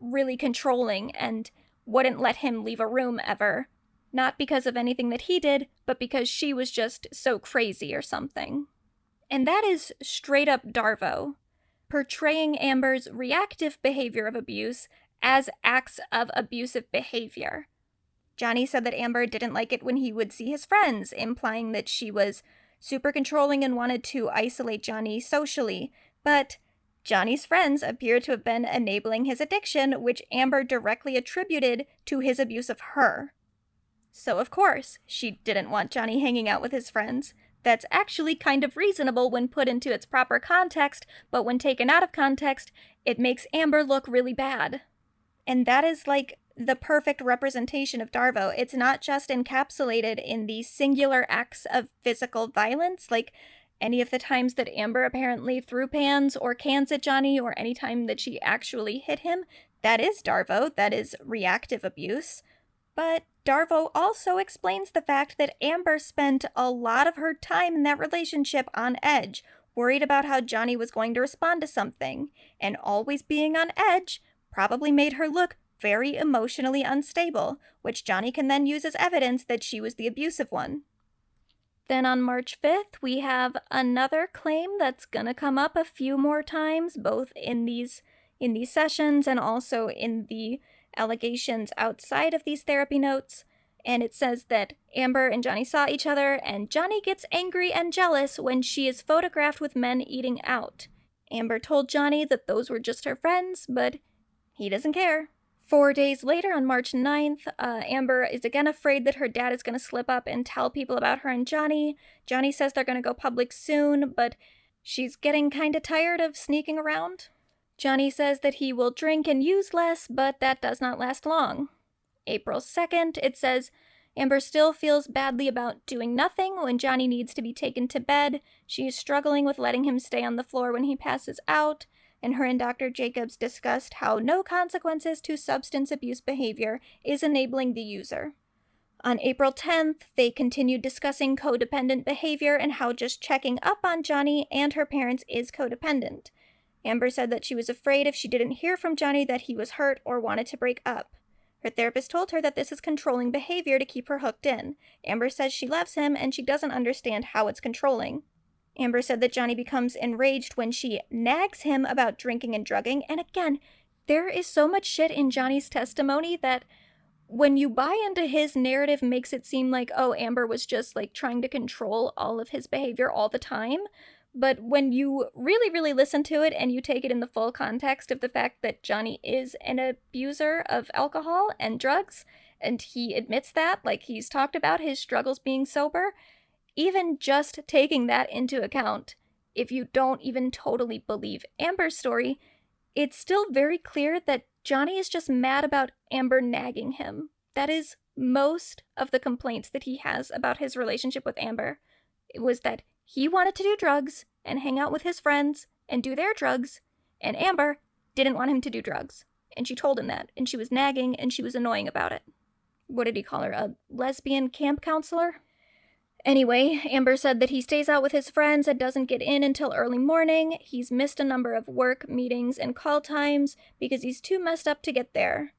really controlling and wouldn't let him leave a room ever. Not because of anything that he did, but because she was just so crazy or something. And that is straight up Darvo, portraying Amber's reactive behavior of abuse as acts of abusive behavior. Johnny said that Amber didn't like it when he would see his friends, implying that she was super controlling and wanted to isolate Johnny socially, but Johnny's friends appear to have been enabling his addiction, which Amber directly attributed to his abuse of her. So of course, she didn't want Johnny hanging out with his friends. That's actually kind of reasonable when put into its proper context, but when taken out of context, it makes Amber look really bad. And that is like the perfect representation of Darvo. It's not just encapsulated in the singular acts of physical violence, like any of the times that Amber apparently threw pans or cans at Johnny, or any time that she actually hit him. That is Darvo. That is reactive abuse. But Darvo also explains the fact that Amber spent a lot of her time in that relationship on edge, worried about how Johnny was going to respond to something, and always being on edge probably made her look very emotionally unstable, which Johnny can then use as evidence that she was the abusive one. Then on March 5th, we have another claim that's gonna come up a few more times, both in these sessions and also in the allegations outside of these therapy notes. And it says that Amber and Johnny saw each other, and Johnny gets angry and jealous when she is photographed with men eating out. Amber told Johnny that those were just her friends, but he doesn't care. 4 days later, on March 9th, Amber is again afraid that her dad is going to slip up and tell people about her and Johnny. Johnny says they're going to go public soon, but she's getting kind of tired of sneaking around. Johnny says that he will drink and use less, but that does not last long. April 2nd, it says Amber still feels badly about doing nothing when Johnny needs to be taken to bed. She is struggling with letting him stay on the floor when he passes out. And her and Dr. Jacobs discussed how no consequences to substance abuse behavior is enabling the user. On April 10th, they continued discussing codependent behavior and how just checking up on Johnny and her parents is codependent. Amber said that she was afraid if she didn't hear from Johnny that he was hurt or wanted to break up. Her therapist told her that this is controlling behavior to keep her hooked in. Amber says she loves him and she doesn't understand how it's controlling. Amber said that Johnny becomes enraged when she nags him about drinking and drugging, and again, there is so much shit in Johnny's testimony that when you buy into his narrative makes it seem like, oh, Amber was just like trying to control all of his behavior all the time. But when you really, really listen to it and you take it in the full context of the fact that Johnny is an abuser of alcohol and drugs, and he admits that, like he's talked about his struggles being sober, even just taking that into account, if you don't even totally believe Amber's story, it's still very clear that Johnny is just mad about Amber nagging him. That is most of the complaints that he has about his relationship with Amber. It was that he wanted to do drugs and hang out with his friends and do their drugs, and Amber didn't want him to do drugs. And she told him that, and she was nagging and she was annoying about it. What did he call her? A lesbian camp counselor? Anyway, Amber said that he stays out with his friends and doesn't get in until early morning. He's missed a number of work, meetings, and call times because he's too messed up to get there.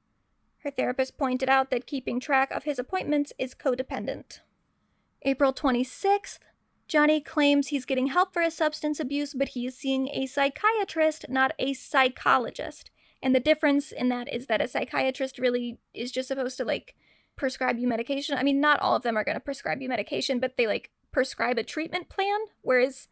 Her therapist pointed out that keeping track of his appointments is codependent. April 26th, Johnny claims he's getting help for his substance abuse, but he is seeing a psychiatrist, not a psychologist. And the difference in that is that a psychiatrist really is just supposed to, prescribe you medication. I mean, not all of them are going to prescribe you medication, but they, prescribe a treatment plan, whereas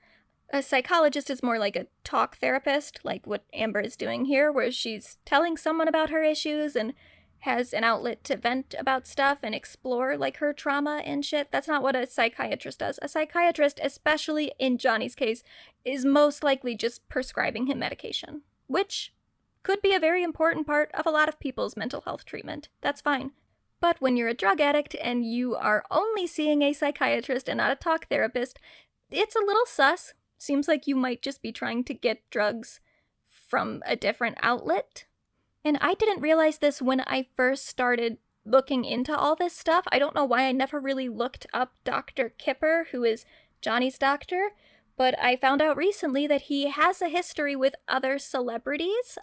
a psychologist is more like a talk therapist, like what Amber is doing here, where she's telling someone about her issues and has an outlet to vent about stuff and explore, her trauma and shit. That's not what a psychiatrist does. A psychiatrist, especially in Johnny's case, is most likely just prescribing him medication, which could be a very important part of a lot of people's mental health treatment. That's fine. But when you're a drug addict and you are only seeing a psychiatrist and not a talk therapist, it's a little sus. Seems like you might just be trying to get drugs from a different outlet. And I didn't realize this when I first started looking into all this stuff. I don't know why I never really looked up Dr. Kipper, who is Johnny's doctor, but I found out recently that he has a history with other celebrities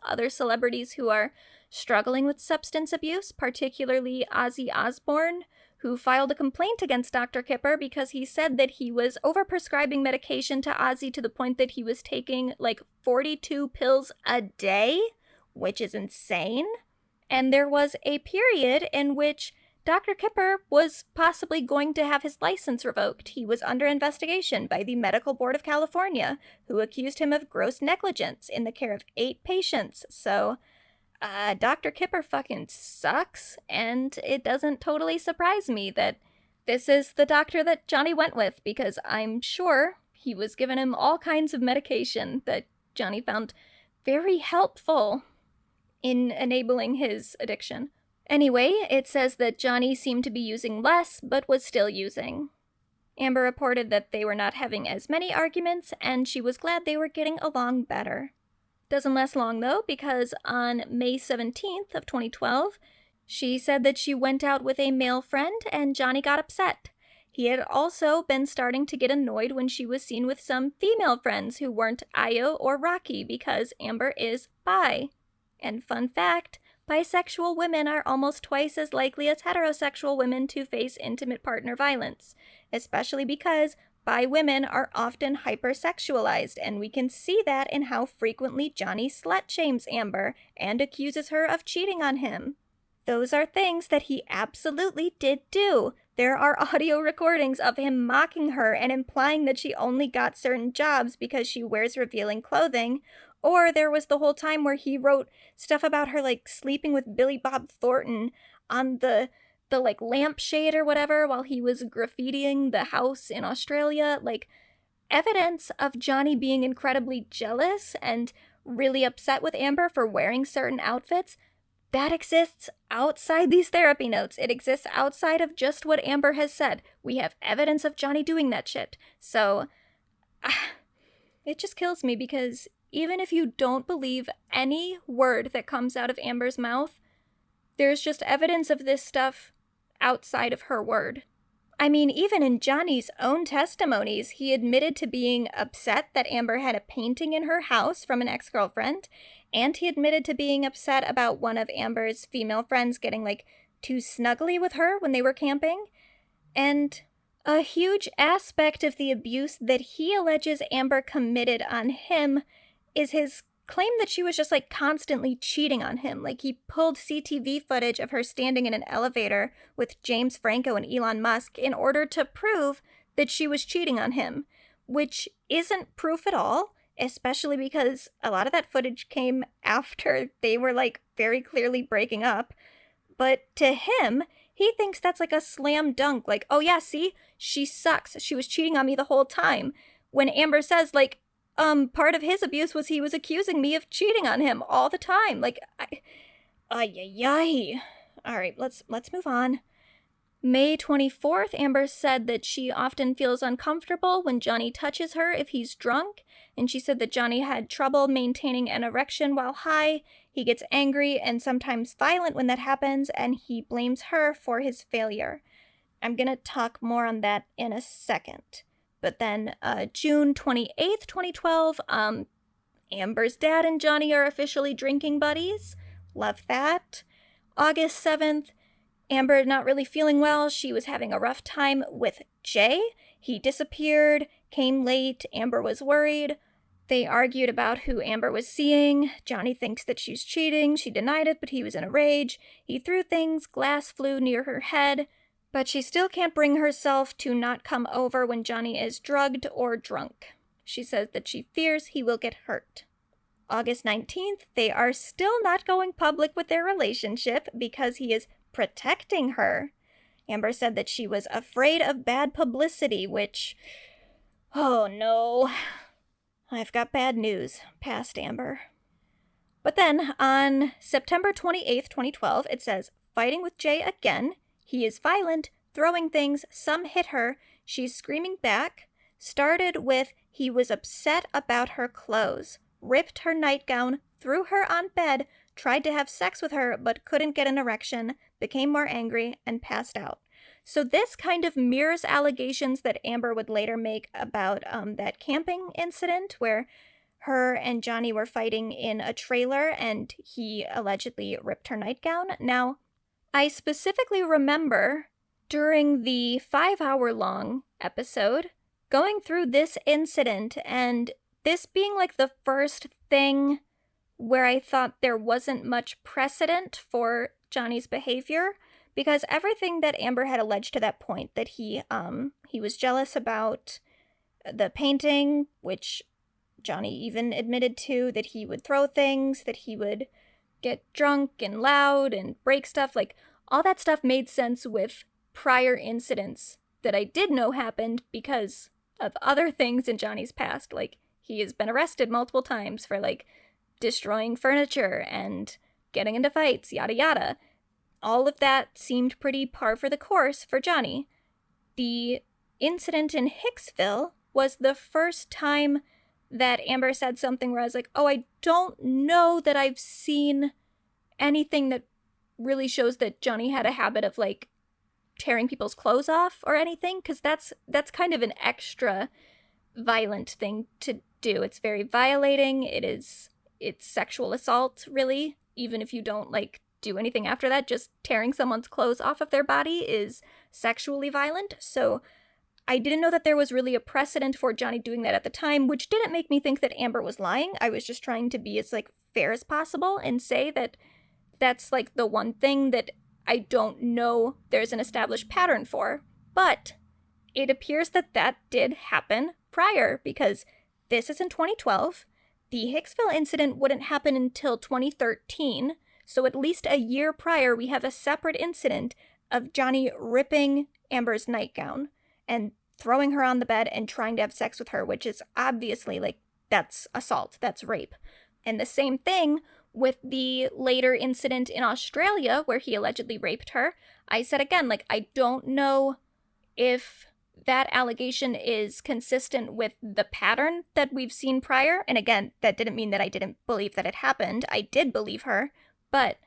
who are struggling with substance abuse, particularly Ozzy Osbourne, who filed a complaint against Dr. Kipper because he said that he was overprescribing medication to Ozzy to the point that he was taking 42 pills a day, which is insane. And there was a period in which Dr. Kipper was possibly going to have his license revoked. He was under investigation by the Medical Board of California, who accused him of gross negligence in the care of 8 patients. So, Dr. Kipper fucking sucks, and it doesn't totally surprise me that this is the doctor that Johnny went with, because I'm sure he was giving him all kinds of medication that Johnny found very helpful in enabling his addiction. Anyway, it says that Johnny seemed to be using less, but was still using. Amber reported that they were not having as many arguments, and she was glad they were getting along better. Doesn't last long, though, because on May 17th of 2012, She said that she went out with a male friend and Johnny got upset. He had also been starting to get annoyed when she was seen with some female friends who weren't Ayo or Rocky because Amber is bi. And fun fact, bisexual women are almost twice as likely as heterosexual women to face intimate partner violence, especially because bi women are often hypersexualized, and we can see that in how frequently Johnny slut shames Amber and accuses her of cheating on him. Those are things that he absolutely did do. There are audio recordings of him mocking her and implying that she only got certain jobs because she wears revealing clothing. Or there was the whole time where he wrote stuff about her like sleeping with Billy Bob Thornton on the like lampshade or whatever while he was graffitiing the house in Australia. Like, evidence of Johnny being incredibly jealous and really upset with Amber for wearing certain outfits, that exists outside these therapy notes. It exists outside of just what Amber has said. We have evidence of Johnny doing that shit. So, it just kills me because even if you don't believe any word that comes out of Amber's mouth, there's just evidence of this stuff outside of her word. I mean, even in Johnny's own testimonies, he admitted to being upset that Amber had a painting in her house from an ex-girlfriend, and he admitted to being upset about one of Amber's female friends getting, like, too snuggly with her when they were camping. And a huge aspect of the abuse that he alleges Amber committed on him is his claim that she was just, like, constantly cheating on him. Like, he pulled CTV footage of her standing in an elevator with James Franco and Elon Musk in order to prove that she was cheating on him, which isn't proof at all, especially because a lot of that footage came after they were, like, very clearly breaking up. But to him, he thinks that's like a slam dunk. Like, oh yeah, see? She sucks. She was cheating on me the whole time. When Amber says, like, part of his abuse was he was accusing me of cheating on him all the time. Like, ay. All right, let's move on. May 24th, Amber said that she often feels uncomfortable when Johnny touches her if he's drunk, and she said that Johnny had trouble maintaining an erection while high. He gets angry and sometimes violent when that happens, and he blames her for his failure. I'm gonna talk more on that in a second. But then June 28th, 2012, Amber's dad and Johnny are officially drinking buddies. Love that. August 7th, Amber not really feeling well. She was having a rough time with Jay. He disappeared, came late. Amber was worried. They argued about who Amber was seeing. Johnny thinks that she's cheating. She denied it, but he was in a rage. He threw things. Glass flew near her head. But she still can't bring herself to not come over when Johnny is drugged or drunk. She says that she fears he will get hurt. August 19th, they are still not going public with their relationship because he is protecting her. Amber said that she was afraid of bad publicity, which... oh no. I've got bad news past Amber. But then, on September 28th, 2012, it says, fighting with Jay again. He is violent, throwing things, some hit her, she's screaming back. Started with, he was upset about her clothes, ripped her nightgown, threw her on bed, tried to have sex with her but couldn't get an erection, became more angry, and passed out. So this kind of mirrors allegations that Amber would later make about that camping incident where her and Johnny were fighting in a trailer and he allegedly ripped her nightgown. Now, I specifically remember during the 5-hour-long episode going through this incident and this being like the first thing where I thought there wasn't much precedent for Johnny's behavior, because everything that Amber had alleged to that point, that he was jealous about the painting, which Johnny even admitted to, that he would throw things, that he would get drunk and loud and break stuff, like all that stuff made sense with prior incidents that I did know happened because of other things in Johnny's past. Like, he has been arrested multiple times for like destroying furniture and getting into fights, yada yada. All of that seemed pretty par for the course for Johnny. The incident in Hicksville was the first time that Amber said something where I was like, oh, I don't know that I've seen anything that really shows that Johnny had a habit of, like, tearing people's clothes off or anything, because that's kind of an extra violent thing to do. It's very violating. It's sexual assault, really, even if you don't, like, do anything after that. Just tearing someone's clothes off of their body is sexually violent. So I didn't know that there was really a precedent for Johnny doing that at the time, which didn't make me think that Amber was lying. I was just trying to be as, like, fair as possible and say that that's, like, the one thing that I don't know there's an established pattern for. But it appears that that did happen prior, because this is in 2012. The Hicksville incident wouldn't happen until 2013. So at least a year prior, we have a separate incident of Johnny ripping Amber's nightgown and throwing her on the bed and trying to have sex with her, which is obviously, like, that's assault, that's rape. And the same thing with the later incident in Australia where he allegedly raped her. I said again, like, I don't know if that allegation is consistent with the pattern that we've seen prior. And again, that didn't mean that I didn't believe that it happened. I did believe her, but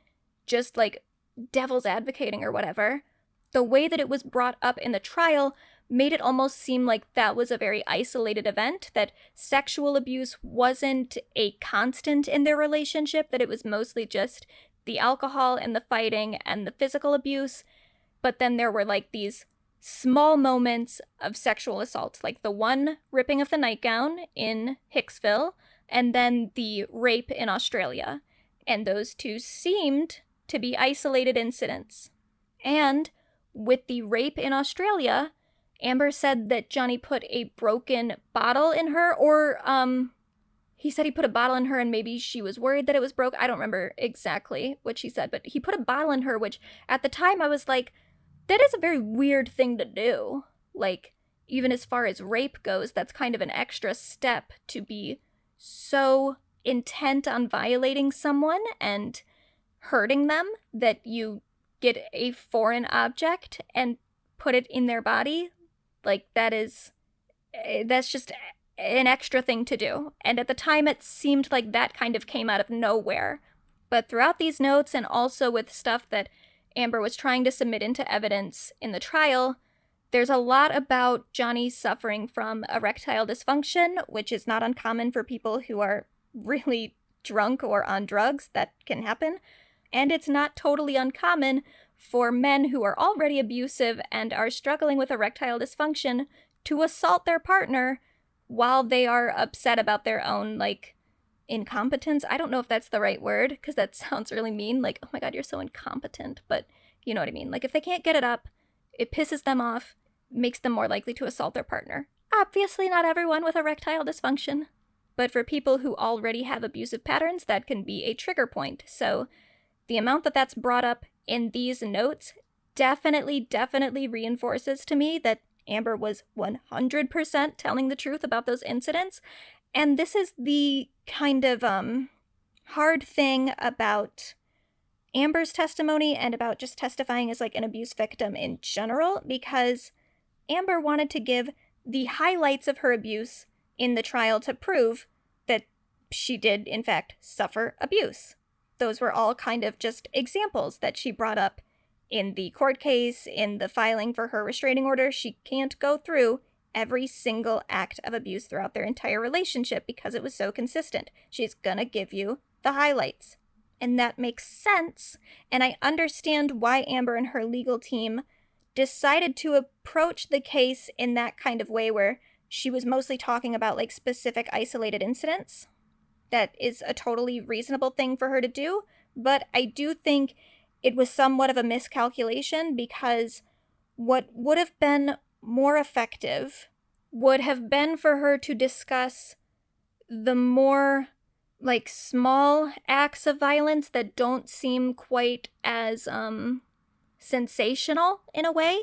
just, like, devil's advocating or whatever, the way that it was brought up in the trial made it almost seem like that was a very isolated event, that sexual abuse wasn't a constant in their relationship, that it was mostly just the alcohol and the fighting and the physical abuse. But then there were, like, these small moments of sexual assault, like the one ripping of the nightgown in Hicksville, and then the rape in Australia. And those two seemed to be isolated incidents. And with the rape in Australia, Amber said that Johnny put a broken bottle in her, or he said he put a bottle in her and maybe she was worried that it was broke. I don't remember exactly what she said, but he put a bottle in her, which at the time I was like, that is a very weird thing to do. Like, even as far as rape goes, that's kind of an extra step to be so intent on violating someone and hurting them that you get a foreign object and put it in their body. Like, that's just an extra thing to do. And at the time, it seemed like that kind of came out of nowhere. But throughout these notes, and also with stuff that Amber was trying to submit into evidence in the trial, there's a lot about Johnny suffering from erectile dysfunction, which is not uncommon for people who are really drunk or on drugs. That can happen. And it's not totally uncommon for men who are already abusive and are struggling with erectile dysfunction to assault their partner while they are upset about their own, like, incompetence. I don't know if that's the right word, because that sounds really mean. Like, oh my God, you're so incompetent. But you know what I mean? Like, if they can't get it up, it pisses them off, makes them more likely to assault their partner. Obviously not everyone with erectile dysfunction, but for people who already have abusive patterns, that can be a trigger point. So the amount that that's brought up in these notes definitely reinforces to me that Amber was 100% telling the truth about those incidents. And this is the kind of hard thing about Amber's testimony and about just testifying as, like, an abuse victim in general, because Amber wanted to give the highlights of her abuse in the trial to prove that she did, in fact, suffer abuse. Those were all kind of just examples that she brought up in the court case, in the filing for her restraining order. She can't go through every single act of abuse throughout their entire relationship because it was so consistent. She's gonna give you the highlights. And that makes sense. And I understand why Amber and her legal team decided to approach the case in that kind of way, where she was mostly talking about, like, specific isolated incidents. That is a totally reasonable thing for her to do. But I do think it was somewhat of a miscalculation, because what would have been more effective would have been for her to discuss the more, like, small acts of violence that don't seem quite as sensational in a way.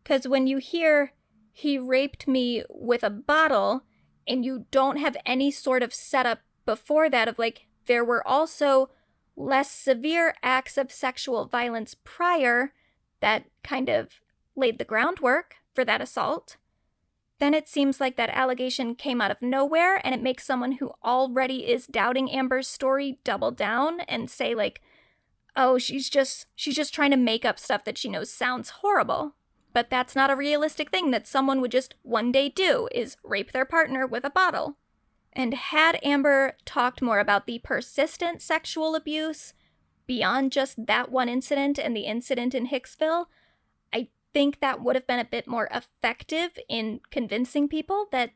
Because when you hear, he raped me with a bottle, and you don't have any sort of setup before that of, like, there were also less severe acts of sexual violence prior that kind of laid the groundwork for that assault, then it seems like that allegation came out of nowhere, and it makes someone who already is doubting Amber's story double down and say, like, oh, she's just trying to make up stuff that she knows sounds horrible. But that's not a realistic thing that someone would just one day do, is rape their partner with a bottle. And had Amber talked more about the persistent sexual abuse beyond just that one incident and the incident in Hicksville, I think that would have been a bit more effective in convincing people that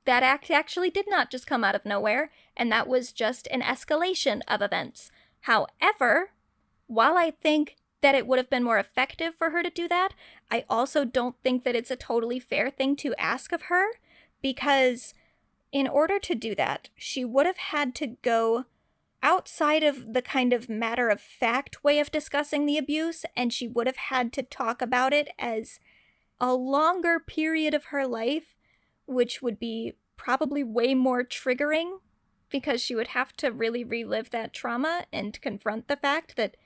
that act actually did not just come out of nowhere, and that was just an escalation of events. However, while I think that it would have been more effective for her to do that, I also don't think that it's a totally fair thing to ask of her, because in order to do that, she would have had to go outside of the kind of matter-of-fact way of discussing the abuse, and she would have had to talk about it as a longer period of her life, which would be probably way more triggering, because she would have to really relive that trauma and confront the fact that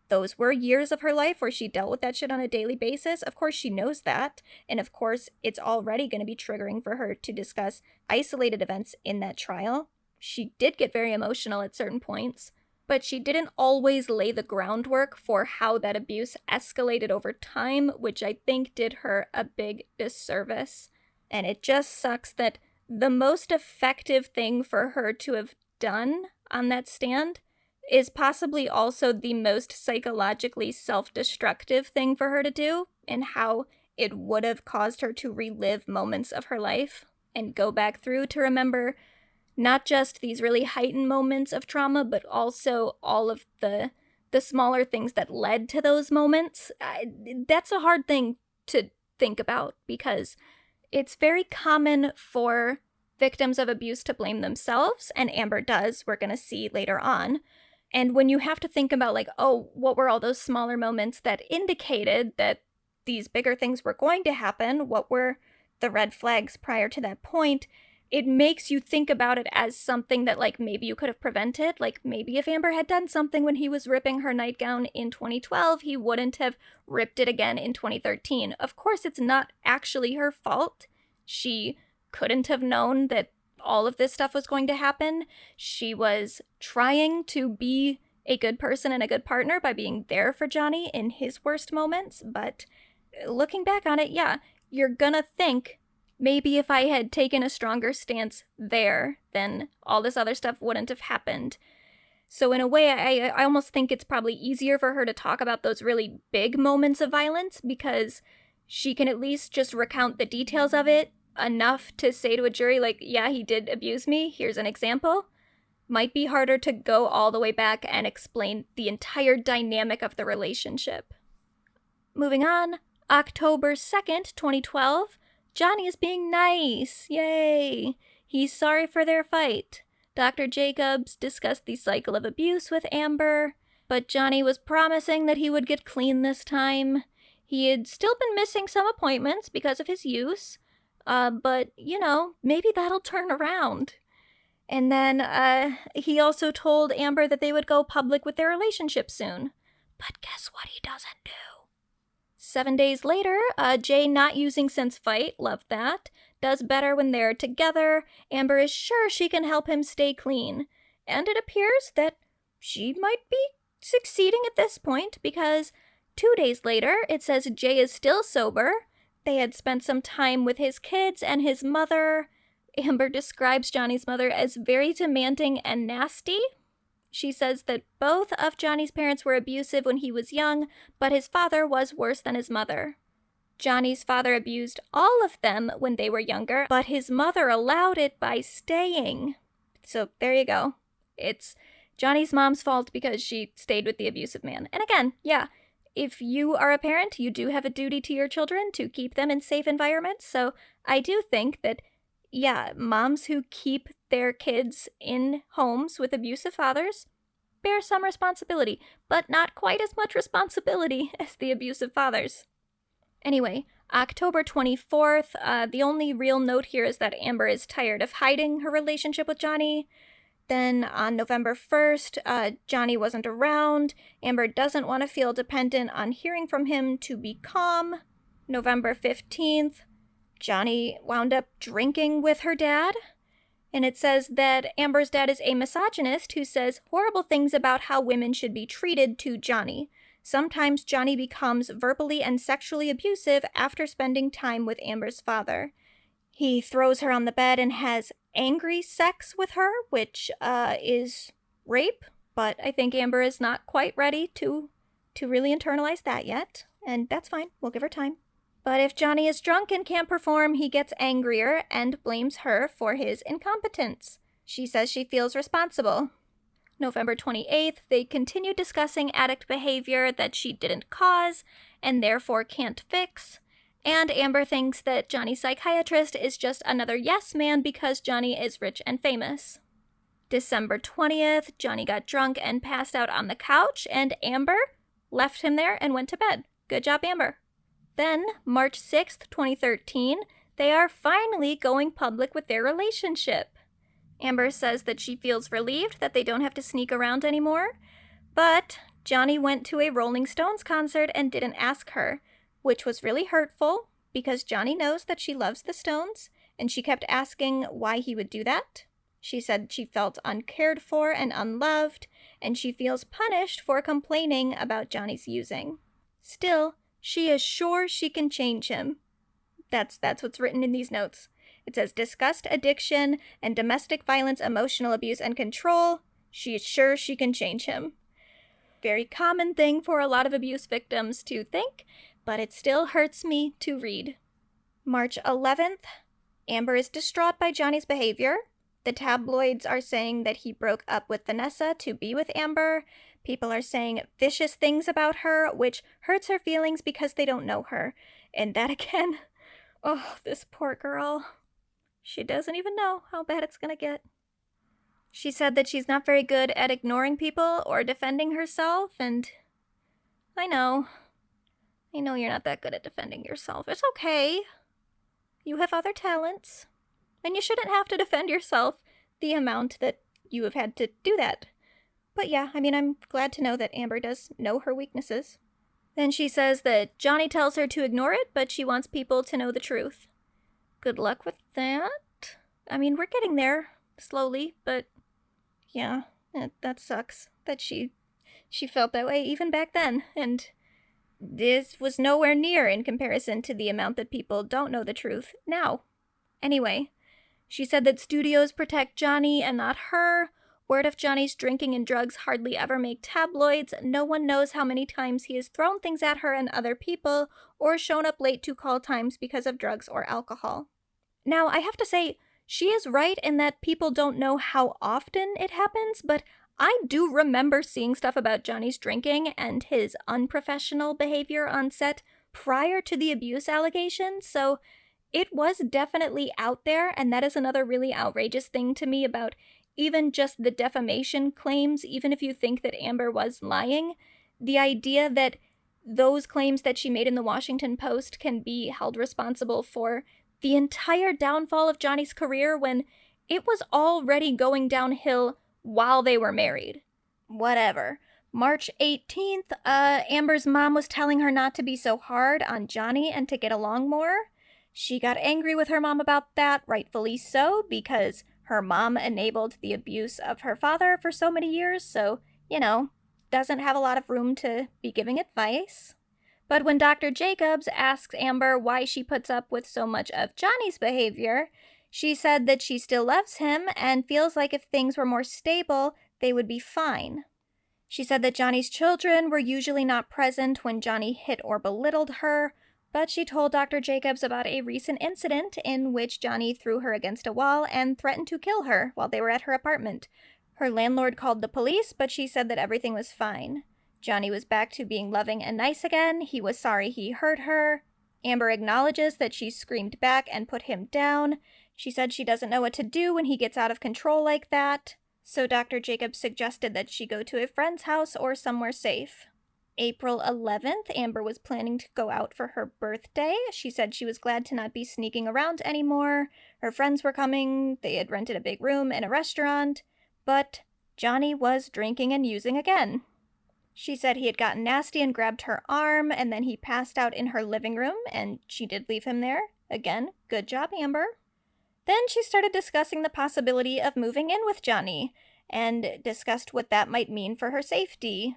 those were years of her life where she dealt with that shit on a daily basis. Of course, she knows that. And of course, it's already going to be triggering for her to discuss isolated events in that trial. She did get very emotional at certain points, but she didn't always lay the groundwork for how that abuse escalated over time, which I think did her a big disservice. And it just sucks that the most effective thing for her to have done on that stand is possibly also the most psychologically self-destructive thing for her to do, and how it would have caused her to relive moments of her life and go back through to remember not just these really heightened moments of trauma, but also all of the smaller things that led to those moments. That's a hard thing to think about, because it's very common for victims of abuse to blame themselves, and Amber does, we're going to see later on. And when you have to think about, like, oh, what were all those smaller moments that indicated that these bigger things were going to happen? What were the red flags prior to that point? It makes you think about it as something that, like, maybe you could have prevented. Like, maybe if Amber had done something when he was ripping her nightgown in 2012, he wouldn't have ripped it again in 2013. Of course, it's not actually her fault. She couldn't have known that all of this stuff was going to happen. She was trying to be a good person and a good partner by being there for Johnny in his worst moments. But looking back on it, yeah, you're gonna think, maybe if I had taken a stronger stance there, then all this other stuff wouldn't have happened. So in a way, I almost think it's probably easier for her to talk about those really big moments of violence, because she can at least just recount the details of it enough to say to a jury, like, yeah, he did abuse me, here's an example. Might be harder to go all the way back and explain the entire dynamic of the relationship. Moving on, October 2nd, 2012, Johnny is being nice. Yay! He's sorry for their fight. Dr. Jacobs discussed the cycle of abuse with Amber, but Johnny was promising that he would get clean this time. He had still been missing some appointments because of his use, but, you know, maybe that'll turn around. And then he also told Amber that they would go public with their relationship soon. But guess what he doesn't do? 7 days later, Jay, not using since fight, loved that, does better when they're together. Amber is sure she can help him stay clean. And it appears that she might be succeeding at this point, because 2 days later, it says Jay is still sober. They had spent some time with his kids and his mother. Amber describes Johnny's mother as very demanding and nasty. She says that both of Johnny's parents were abusive when he was young, but his father was worse than his mother. Johnny's father abused all of them when they were younger, but his mother allowed it by staying. So there you go. It's Johnny's mom's fault because she stayed with the abusive man. And again, yeah, if you are a parent, you do have a duty to your children to keep them in safe environments. So I do think that, yeah, moms who keep their kids in homes with abusive fathers bear some responsibility, but not quite as much responsibility as the abusive fathers. Anyway, October 24th, the only real note here is that Amber is tired of hiding her relationship with Johnny. Then on November 1st, Johnny wasn't around. Amber doesn't want to feel dependent on hearing from him to be calm. November 15th, Johnny wound up drinking with her dad. And it says that Amber's dad is a misogynist who says horrible things about how women should be treated to Johnny. Sometimes Johnny becomes verbally and sexually abusive after spending time with Amber's father. He throws her on the bed and has angry sex with her, which is rape, but I think Amber is not quite ready to really internalize that yet, and that's fine. We'll give her time. But if Johnny is drunk and can't perform, he gets angrier and blames her for his incompetence. She says she feels responsible. November 28th, they continue discussing addict behavior that she didn't cause and therefore can't fix. And Amber thinks that Johnny's psychiatrist is just another yes man because Johnny is rich and famous. December 20th, Johnny got drunk and passed out on the couch, and Amber left him there and went to bed. Good job, Amber. Then, March 6th, 2013, they are finally going public with their relationship. Amber says that she feels relieved that they don't have to sneak around anymore, but Johnny went to a Rolling Stones concert and didn't ask her, which was really hurtful because Johnny knows that she loves the Stones, and she kept asking why he would do that. She said she felt uncared for and unloved, and she feels punished for complaining about Johnny's using. Still, she is sure she can change him. That's what's written in these notes. It says disgust, addiction, and domestic violence, emotional abuse, and control. She is sure she can change him. Very common thing for a lot of abuse victims to think, but it still hurts me to read. March 11th, Amber is distraught by Johnny's behavior. The tabloids are saying that he broke up with Vanessa to be with Amber. People are saying vicious things about her, which hurts her feelings because they don't know her. And that again, oh, this poor girl. She doesn't even know how bad it's gonna get. She said that she's not very good at ignoring people or defending herself, and I know you're not that good at defending yourself. It's okay. You have other talents, and you shouldn't have to defend yourself the amount that you have had to do that. But yeah, I'm glad to know that Amber does know her weaknesses. Then she says that Johnny tells her to ignore it, but she wants people to know the truth. Good luck with that. We're getting there, slowly, but yeah, that sucks that she felt that way even back then, and this was nowhere near in comparison to the amount that people don't know the truth now. Anyway, she said that studios protect Johnny and not her. Word of Johnny's drinking and drugs hardly ever make tabloids. No one knows how many times he has thrown things at her and other people, or shown up late to call times because of drugs or alcohol. Now, I have to say, she is right in that people don't know how often it happens, but I do remember seeing stuff about Johnny's drinking and his unprofessional behavior on set prior to the abuse allegations, so it was definitely out there, and that is another really outrageous thing to me about even just the defamation claims. Even if you think that Amber was lying, the idea that those claims that she made in the Washington Post can be held responsible for the entire downfall of Johnny's career when it was already going downhill while they were married. Whatever. March 18th, Amber's mom was telling her not to be so hard on Johnny and to get along more. She got angry with her mom about that, rightfully so, because her mom enabled the abuse of her father for so many years, so, doesn't have a lot of room to be giving advice. But when Dr. Jacobs asks Amber why she puts up with so much of Johnny's behavior, she said that she still loves him and feels like if things were more stable, they would be fine. She said that Johnny's children were usually not present when Johnny hit or belittled her, but she told Dr. Jacobs about a recent incident in which Johnny threw her against a wall and threatened to kill her while they were at her apartment. Her landlord called the police, but she said that everything was fine. Johnny was back to being loving and nice again. He was sorry he hurt her. Amber acknowledges that she screamed back and put him down. She said she doesn't know what to do when he gets out of control like that. So Dr. Jacobs suggested that she go to a friend's house or somewhere safe. April 11th, Amber was planning to go out for her birthday. She said she was glad to not be sneaking around anymore. Her friends were coming. They had rented a big room in a restaurant. But Johnny was drinking and using again. She said he had gotten nasty and grabbed her arm, and then he passed out in her living room, and she did leave him there. Again, good job, Amber. Then she started discussing the possibility of moving in with Johnny, and discussed what that might mean for her safety.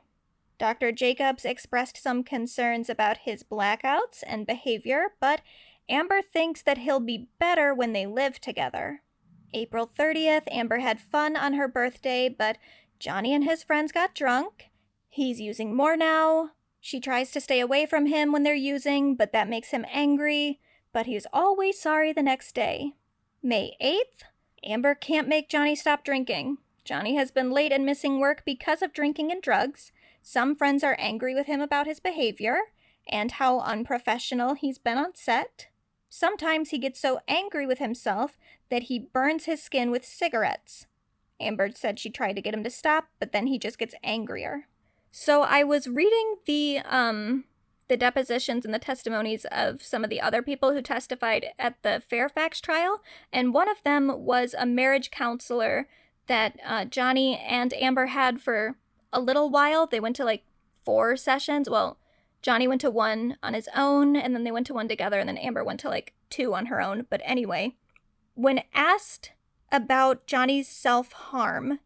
Dr. Jacobs expressed some concerns about his blackouts and behavior, but Amber thinks that he'll be better when they live together. April 30th, Amber had fun on her birthday, but Johnny and his friends got drunk. He's using more now. She tries to stay away from him when they're using, but that makes him angry, but he's always sorry the next day. May 8th, Amber can't make Johnny stop drinking. Johnny has been late and missing work because of drinking and drugs. Some friends are angry with him about his behavior and how unprofessional he's been on set. Sometimes he gets so angry with himself that he burns his skin with cigarettes. Amber said she tried to get him to stop, but then he just gets angrier. So I was reading the depositions and the testimonies of some of the other people who testified at the Fairfax trial, and one of them was a marriage counselor that Johnny and Amber had for a little while. They went to like 4 sessions. Well, Johnny went to one on his own, and then they went to one together, and then Amber went to like 2 on her own. But anyway, when asked about Johnny's self-harm,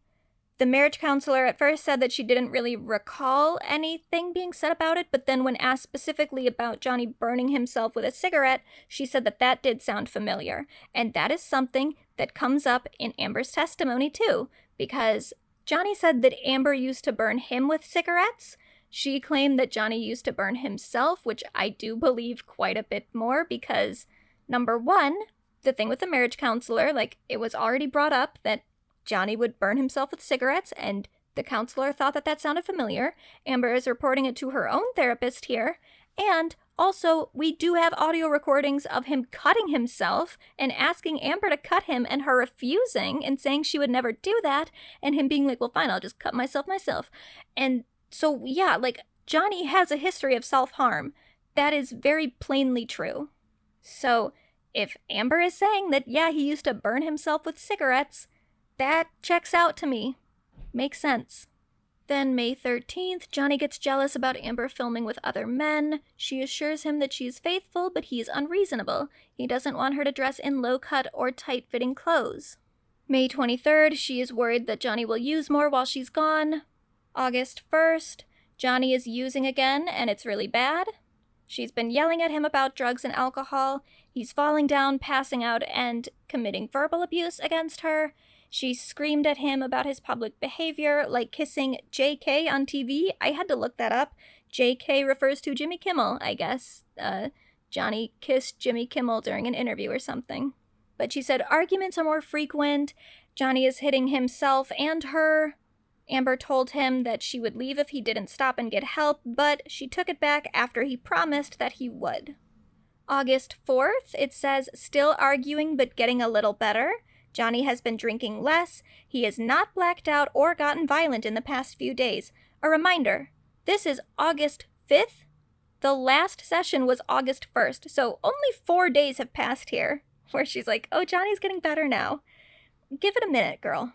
the marriage counselor at first said that she didn't really recall anything being said about it, but then when asked specifically about Johnny burning himself with a cigarette, she said that that did sound familiar. And that is something that comes up in Amber's testimony too, because Johnny said that Amber used to burn him with cigarettes. She claimed that Johnny used to burn himself, which I do believe quite a bit more because, number one, the thing with the marriage counselor, like, it was already brought up that Johnny would burn himself with cigarettes, and the counselor thought that that sounded familiar. Amber is reporting it to her own therapist here, and also, we do have audio recordings of him cutting himself and asking Amber to cut him and her refusing and saying she would never do that, and him being like, well, fine, I'll just cut myself. And so, yeah, like, Johnny has a history of self-harm. That is very plainly true. So, if Amber is saying that, yeah, he used to burn himself with cigarettes, that checks out to me. Makes sense. Then May 13th, Johnny gets jealous about Amber filming with other men. She assures him that she's faithful, but he's unreasonable. He doesn't want her to dress in low-cut or tight-fitting clothes. May 23rd, she is worried that Johnny will use more while she's gone. August 1st, Johnny is using again, and it's really bad. She's been yelling at him about drugs and alcohol. He's falling down, passing out, and committing verbal abuse against her. She screamed at him about his public behavior, like kissing JK on TV. I had to look that up. JK refers to Jimmy Kimmel, I guess. Johnny kissed Jimmy Kimmel during an interview or something. But she said arguments are more frequent. Johnny is hitting himself and her. Amber told him that she would leave if he didn't stop and get help, but she took it back after he promised that he would. August 4th, it says, still arguing but getting a little better. Johnny has been drinking less. He has not blacked out or gotten violent in the past few days. A reminder, this is August 5th. The last session was August 1st, so only 4 days have passed here, where she's like, oh, Johnny's getting better now. Give it a minute, girl.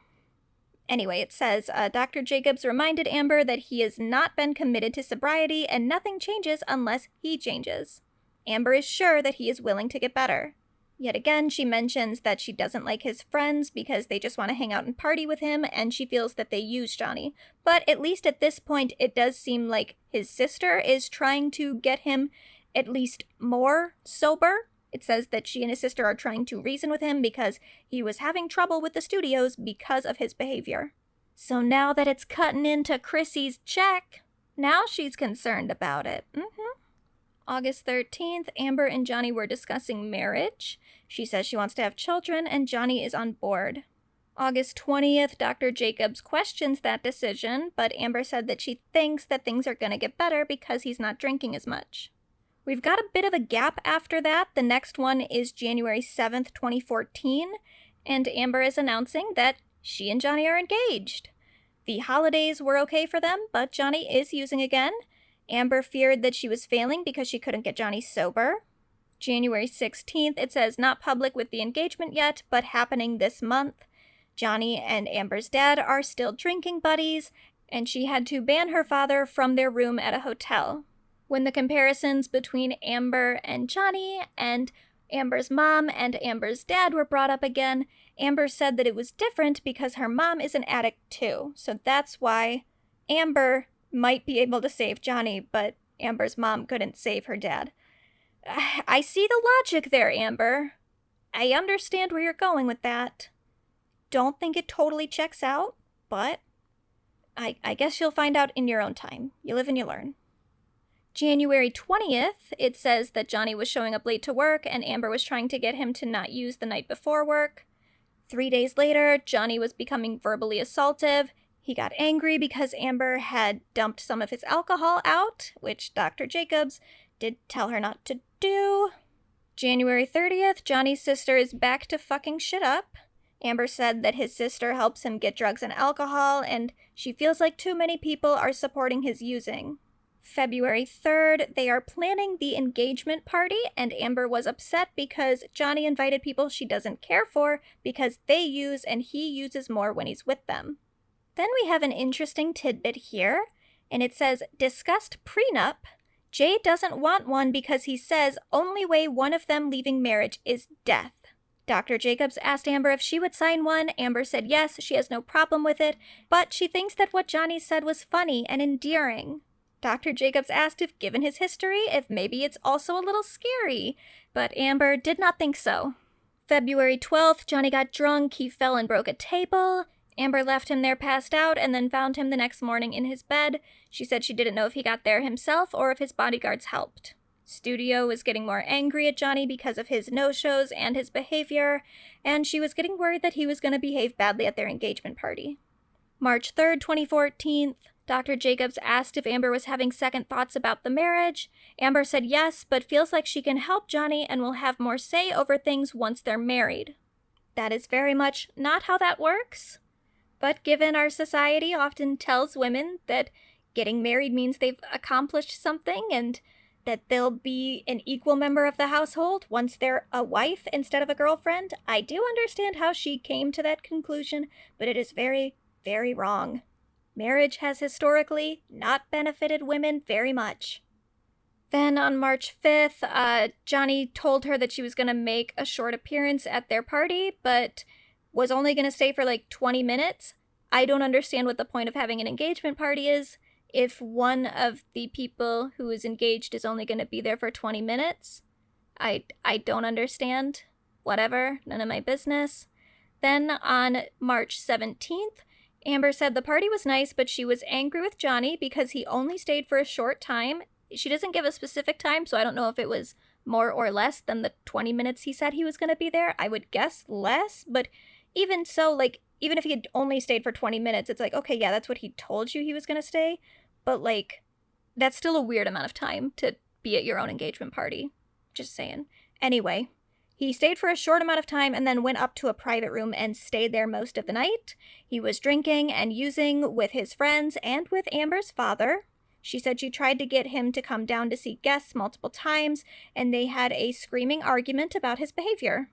Anyway, it says, Dr. Jacobs reminded Amber that he has not been committed to sobriety and nothing changes unless he changes. Amber is sure that he is willing to get better. Yet again, she mentions that she doesn't like his friends because they just want to hang out and party with him, and she feels that they use Johnny. But at least at this point, it does seem like his sister is trying to get him at least more sober. It says that she and his sister are trying to reason with him because he was having trouble with the studios because of his behavior. So now that it's cutting into Chrissy's check, now she's concerned about it. August 13th, Amber and Johnny were discussing marriage. She says she wants to have children, and Johnny is on board. August 20th, Dr. Jacobs questions that decision, but Amber said that she thinks that things are going to get better because he's not drinking as much. We've got a bit of a gap after that. The next one is January 7th, 2014, and Amber is announcing that she and Johnny are engaged. The holidays were okay for them, but Johnny is using again. Amber feared that she was failing because she couldn't get Johnny sober. January 16th, it says not public with the engagement yet, but happening this month. Johnny and Amber's dad are still drinking buddies, and she had to ban her father from their room at a hotel. When the comparisons between Amber and Johnny and Amber's mom and Amber's dad were brought up again. Amber said that it was different because her mom is an addict too, so that's why Amber might be able to save Johnny, but Amber's mom couldn't save her dad. I see the logic there, Amber. I understand where you're going with that. Don't think it totally checks out, but I guess you'll find out in your own time. You live and you learn. January 20th, it says that Johnny was showing up late to work and Amber was trying to get him to not use the night before work. 3 days later, Johnny was becoming verbally assaultive. He got angry because Amber had dumped some of his alcohol out, which Dr. Jacobs did tell her not to do. January 30th, Johnny's sister is back to fucking shit up. Amber said that his sister helps him get drugs and alcohol, and she feels like too many people are supporting his using. February 3rd, they are planning the engagement party, and Amber was upset because Johnny invited people she doesn't care for because they use and he uses more when he's with them. Then we have an interesting tidbit here, and it says, discussed prenup. Jay doesn't want one because he says only way one of them leaving marriage is death. Dr. Jacobs asked Amber if she would sign one. Amber said yes, she has no problem with it, but she thinks that what Johnny said was funny and endearing. Dr. Jacobs asked if, given his history, if maybe it's also a little scary, but Amber did not think so. February 12th, Johnny got drunk, he fell and broke a table. Amber left him there passed out and then found him the next morning in his bed. She said she didn't know if he got there himself or if his bodyguards helped. Studio was getting more angry at Johnny because of his no-shows and his behavior, and she was getting worried that he was going to behave badly at their engagement party. March 3rd, 2014, Dr. Jacobs asked if Amber was having second thoughts about the marriage. Amber said yes, but feels like she can help Johnny and will have more say over things once they're married. That is very much not how that works. But given our society often tells women that getting married means they've accomplished something and that they'll be an equal member of the household once they're a wife instead of a girlfriend, I do understand how she came to that conclusion, but it is very, very wrong. Marriage has historically not benefited women very much. Then on March 5th, Johnny told her that she was going to make a short appearance at their party, but was only going to stay for like 20 minutes. I don't understand what the point of having an engagement party is if one of the people who is engaged is only going to be there for 20 minutes. I don't understand. Whatever, none of my business. Then on March 17th, Amber said the party was nice, but she was angry with Johnny because he only stayed for a short time. She doesn't give a specific time, so I don't know if it was more or less than the 20 minutes he said he was going to be there. I would guess less, but even so, like, even if he had only stayed for 20 minutes, it's like, okay, yeah, that's what he told you he was going to stay, but, like, that's still a weird amount of time to be at your own engagement party. Just saying. Anyway, he stayed for a short amount of time and then went up to a private room and stayed there most of the night. He was drinking and using with his friends and with Amber's father. She said she tried to get him to come down to see guests multiple times, and they had a screaming argument about his behavior.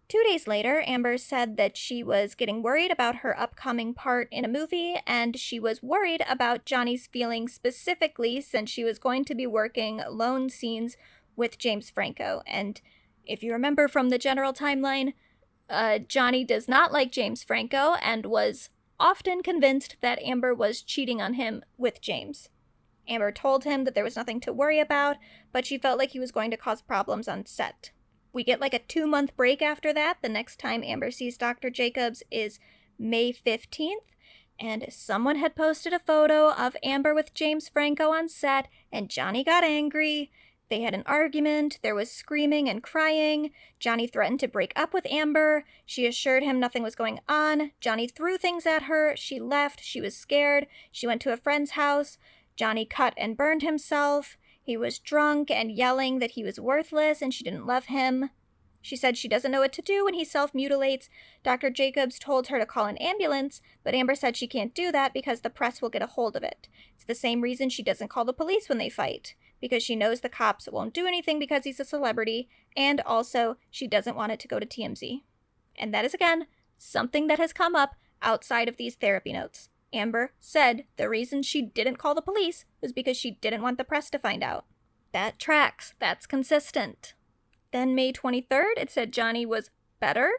2 days later, Amber said that she was getting worried about her upcoming part in a movie, and she was worried about Johnny's feelings specifically since she was going to be working lone scenes with James Franco. And if you remember from the general timeline, Johnny does not like James Franco and was often convinced that Amber was cheating on him with James. Amber told him that there was nothing to worry about, but she felt like he was going to cause problems on set. We get like a 2-month break after that. The next time Amber sees Dr. Jacobs is May 15th, and someone had posted a photo of Amber with James Franco on set, and Johnny got angry. They had an argument, there was screaming and crying. Johnny threatened to break up with Amber. She assured him nothing was going on. Johnny threw things at her. She left. She was scared. She went to a friend's house. Johnny cut and burned himself. He was drunk and yelling that he was worthless and she didn't love him. She said she doesn't know what to do when he self-mutilates. Dr. Jacobs told her to call an ambulance, but Amber said she can't do that because the press will get a hold of it. It's the same reason she doesn't call the police when they fight, because she knows the cops won't do anything because he's a celebrity, and also she doesn't want it to go to TMZ. And that is, again, something that has come up outside of these therapy notes. Amber said the reason she didn't call the police was because she didn't want the press to find out. That tracks. That's consistent. Then May 23rd, it said Johnny was better.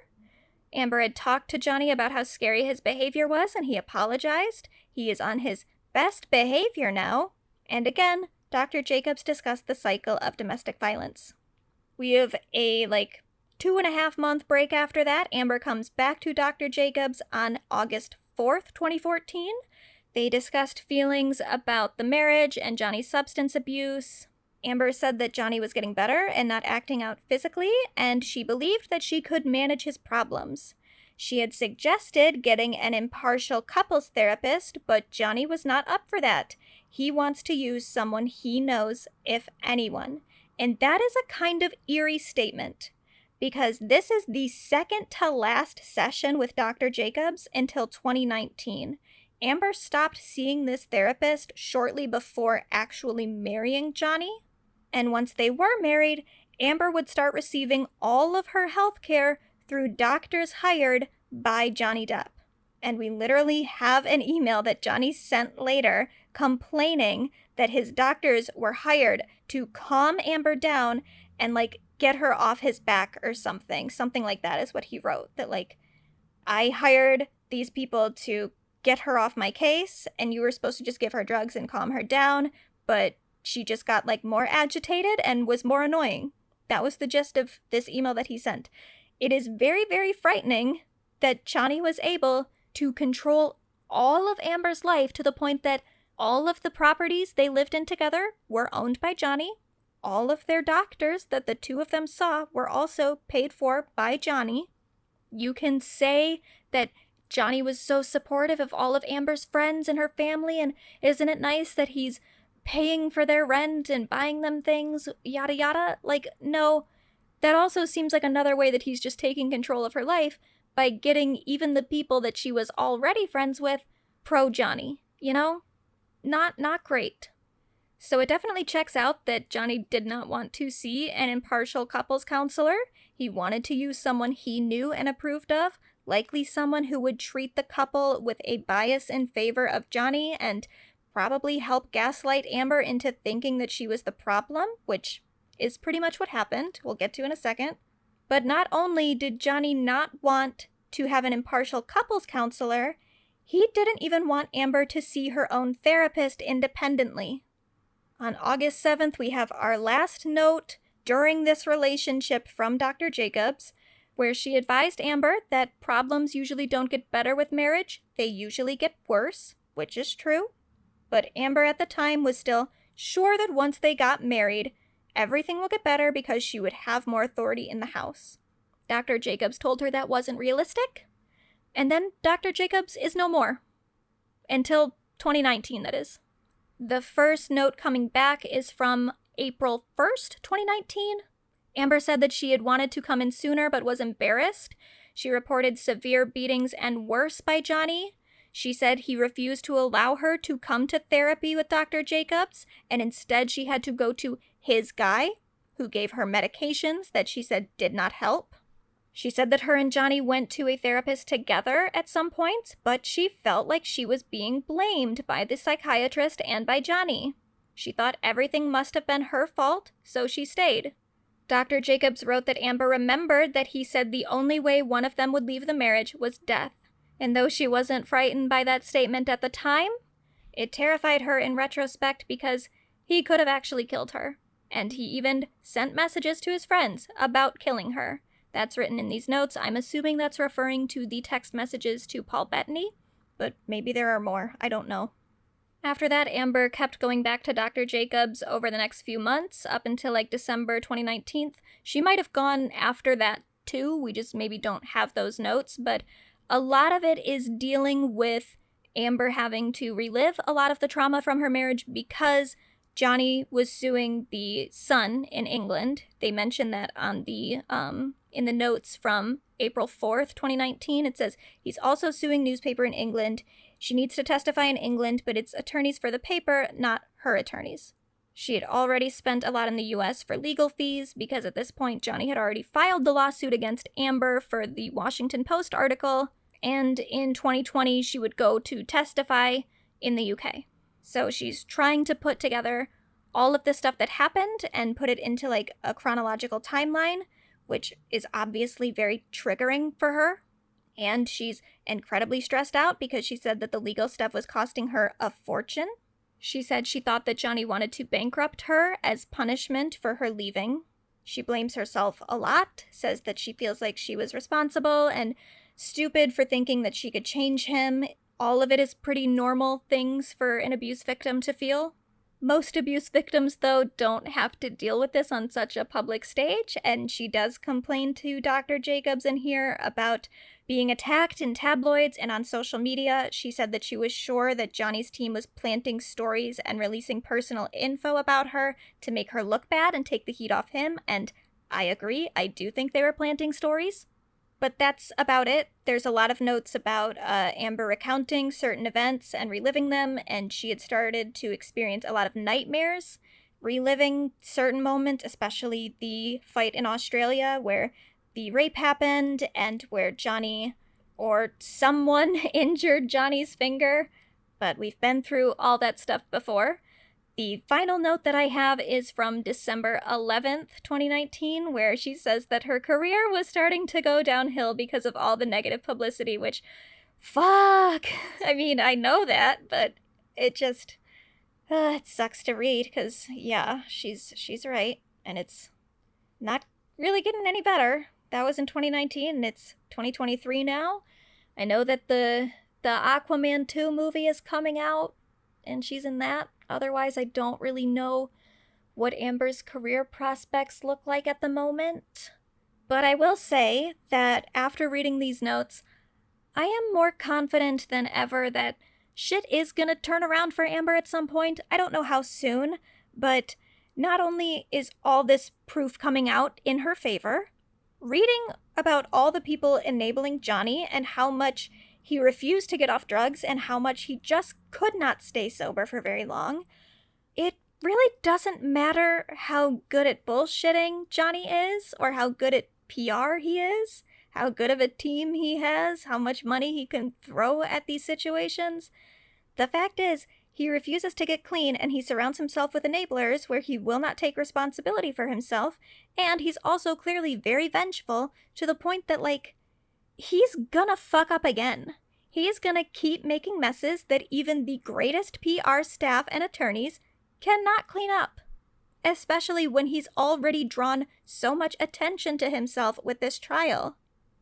Amber had talked to Johnny about how scary his behavior was, and he apologized. He is on his best behavior now. And again, Dr. Jacobs discussed the cycle of domestic violence. We have a 2.5-month break after that. Amber comes back to Dr. Jacobs on August 4th, 2014. They discussed feelings about the marriage and Johnny's substance abuse. Amber said that Johnny was getting better and not acting out physically, and she believed that she could manage his problems. She had suggested getting an impartial couples therapist, but Johnny was not up for that. He wants to use someone he knows, if anyone. And that is a kind of eerie statement, because this is the second to last session with Dr. Jacobs until 2019. Amber stopped seeing this therapist shortly before actually marrying Johnny. And once they were married, Amber would start receiving all of her health care through doctors hired by Johnny Depp. And we literally have an email that Johnny sent later complaining that his doctors were hired to calm Amber down and get her off his back or something. Something like that is what he wrote. That I hired these people to get her off my case, and you were supposed to just give her drugs and calm her down, but she just got more agitated and was more annoying. That was the gist of this email that he sent. It is very, very frightening that Johnny was able to control all of Amber's life to the point that all of the properties they lived in together were owned by Johnny. All of their doctors that the two of them saw were also paid for by Johnny. You can say that Johnny was so supportive of all of Amber's friends and her family, and isn't it nice that he's paying for their rent and buying them things, yada yada? No, that also seems like another way that he's just taking control of her life by getting even the people that she was already friends with pro-Johnny, Not great. So it definitely checks out that Johnny did not want to see an impartial couples counselor. He wanted to use someone he knew and approved of, likely someone who would treat the couple with a bias in favor of Johnny and probably help gaslight Amber into thinking that she was the problem, which is pretty much what happened. We'll get to in a second. But not only did Johnny not want to have an impartial couples counselor, he didn't even want Amber to see her own therapist independently. On August 7th, we have our last note during this relationship from Dr. Jacobs, where she advised Amber that problems usually don't get better with marriage, they usually get worse, which is true. But Amber at the time was still sure that once they got married, everything will get better because she would have more authority in the house. Dr. Jacobs told her that wasn't realistic, and then Dr. Jacobs is no more. Until 2019, that is. The first note coming back is from April 1st, 2019. Amber said that she had wanted to come in sooner but was embarrassed. She reported severe beatings and worse by Johnny. She said he refused to allow her to come to therapy with Dr. Jacobs, and instead she had to go to his guy, who gave her medications that she said did not help. She said that her and Johnny went to a therapist together at some point, but she felt like she was being blamed by the psychiatrist and by Johnny. She thought everything must have been her fault, so she stayed. Dr. Jacobs wrote that Amber remembered that he said the only way one of them would leave the marriage was death. And though she wasn't frightened by that statement at the time, it terrified her in retrospect because he could have actually killed her. And he even sent messages to his friends about killing her. That's written in these notes. I'm assuming that's referring to the text messages to Paul Bettany, but maybe there are more. I don't know. After that, Amber kept going back to Dr. Jacobs over the next few months, up until December 2019. She might have gone after that too. We just maybe don't have those notes, but a lot of it is dealing with Amber having to relive a lot of the trauma from her marriage because Johnny was suing the Sun in England. They mentioned that on the in the notes from April 4th, 2019. It says he's also suing newspaper in England. She needs to testify in England, but it's attorneys for the paper, not her attorneys. She had already spent a lot in the US for legal fees because at this point Johnny had already filed the lawsuit against Amber for the Washington Post article, and in 2020 she would go to testify in the UK. So she's trying to put together all of the stuff that happened and put it into like a chronological timeline, which is obviously very triggering for her. And she's incredibly stressed out because she said that the legal stuff was costing her a fortune. She said she thought that Johnny wanted to bankrupt her as punishment for her leaving. She blames herself a lot, says that she feels like she was responsible and stupid for thinking that she could change him. All of it is pretty normal things for an abuse victim to feel. Most abuse victims, though, don't have to deal with this on such a public stage, and she does complain to Dr. Jacobs in here about being attacked in tabloids and on social media. She said that she was sure that Johnny's team was planting stories and releasing personal info about her to make her look bad and take the heat off him, and I agree, I do think they were planting stories. But that's about it. There's a lot of notes about Amber recounting certain events and reliving them, and she had started to experience a lot of nightmares, reliving certain moments, especially the fight in Australia where the rape happened and where Johnny or someone injured Johnny's finger. But we've been through all that stuff before. The final note that I have is from December 11th, 2019, where she says that her career was starting to go downhill because of all the negative publicity, which, fuck! I mean, I know that, but it just, it sucks to read, because, yeah, she's right, and it's not really getting any better. That was in 2019, and it's 2023 now. I know that the Aquaman 2 movie is coming out, and she's in that. Otherwise, I don't really know what Amber's career prospects look like at the moment. But I will say that after reading these notes, I am more confident than ever that shit is gonna turn around for Amber at some point. I don't know how soon, but not only is all this proof coming out in her favor, reading about all the people enabling Johnny and how much he refused to get off drugs and how much he just could not stay sober for very long. It really doesn't matter how good at bullshitting Johnny is or how good at PR he is, how good of a team he has, how much money he can throw at these situations. The fact is, he refuses to get clean and he surrounds himself with enablers where he will not take responsibility for himself, and he's also clearly very vengeful to the point that, like, he's gonna fuck up again. He's gonna keep making messes that even the greatest PR staff and attorneys cannot clean up. Especially when he's already drawn so much attention to himself with this trial.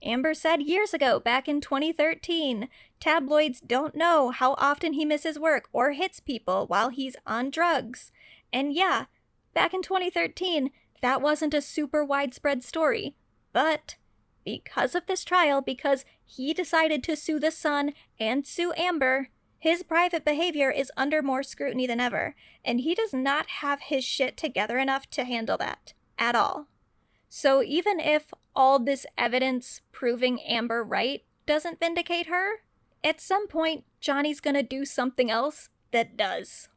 Amber said years ago, back in 2013, tabloids don't know how often he misses work or hits people while he's on drugs. And yeah, back in 2013, that wasn't a super widespread story. But because of this trial, because he decided to sue the Sun and sue Amber, his private behavior is under more scrutiny than ever, and he does not have his shit together enough to handle that at all. So even if all this evidence proving Amber right doesn't vindicate her, at some point Johnny's gonna do something else that does.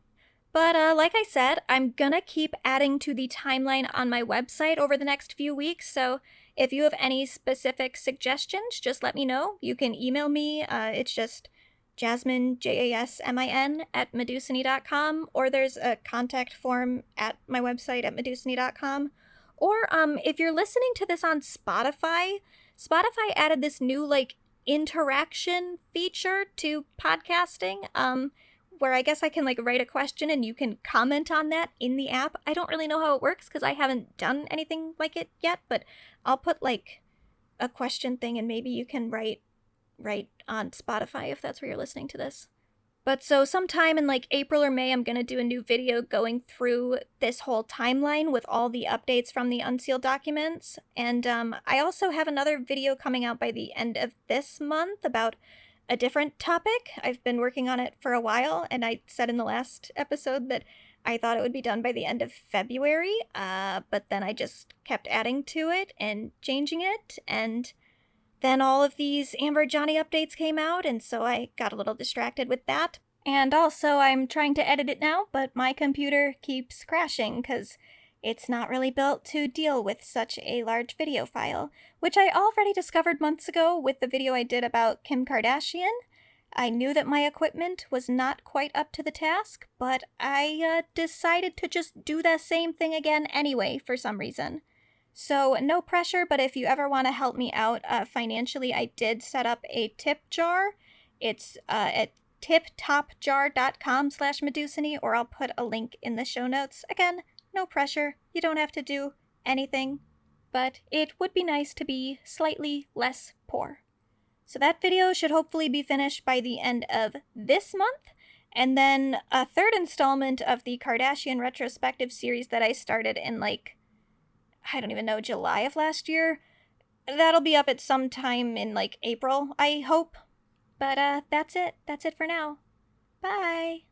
But like I said, I'm gonna keep adding to the timeline on my website over the next few weeks, so if you have any specific suggestions, just let me know. You can email me, it's just Jasmine, Jasmin, at Medusone.com, or there's a contact form at my website at Medusone.com. Or if you're listening to this on Spotify, Spotify added this new, like, interaction feature to podcasting, where I guess I can, like, write a question and you can comment on that in the app. I don't really know how it works because I haven't done anything like it yet, but I'll put, like, a question thing and maybe you can write on Spotify if that's where you're listening to this. But so sometime in like April or May, I'm going to do a new video going through this whole timeline with all the updates from the Unsealed documents. And I also have another video coming out by the end of this month about a different topic. I've been working on it for a while, and I said in the last episode that I thought it would be done by the end of February, but then I just kept adding to it and changing it, and then all of these Amber Johnny updates came out, and so I got a little distracted with that. And also, I'm trying to edit it now, but my computer keeps crashing because it's not really built to deal with such a large video file, which I already discovered months ago with the video I did about Kim Kardashian. I knew that my equipment was not quite up to the task, but I decided to just do the same thing again anyway for some reason. So, no pressure, but if you ever want to help me out financially, I did set up a tip jar. It's at tiptopjar.com/Medusone, or I'll put a link in the show notes. Again, no pressure. You don't have to do anything, but it would be nice to be slightly less poor. So that video should hopefully be finished by the end of this month, and then a third installment of the Kardashian retrospective series that I started in I don't even know, July of last year. That'll be up at some time in April, I hope. But that's it. That's it for now. Bye!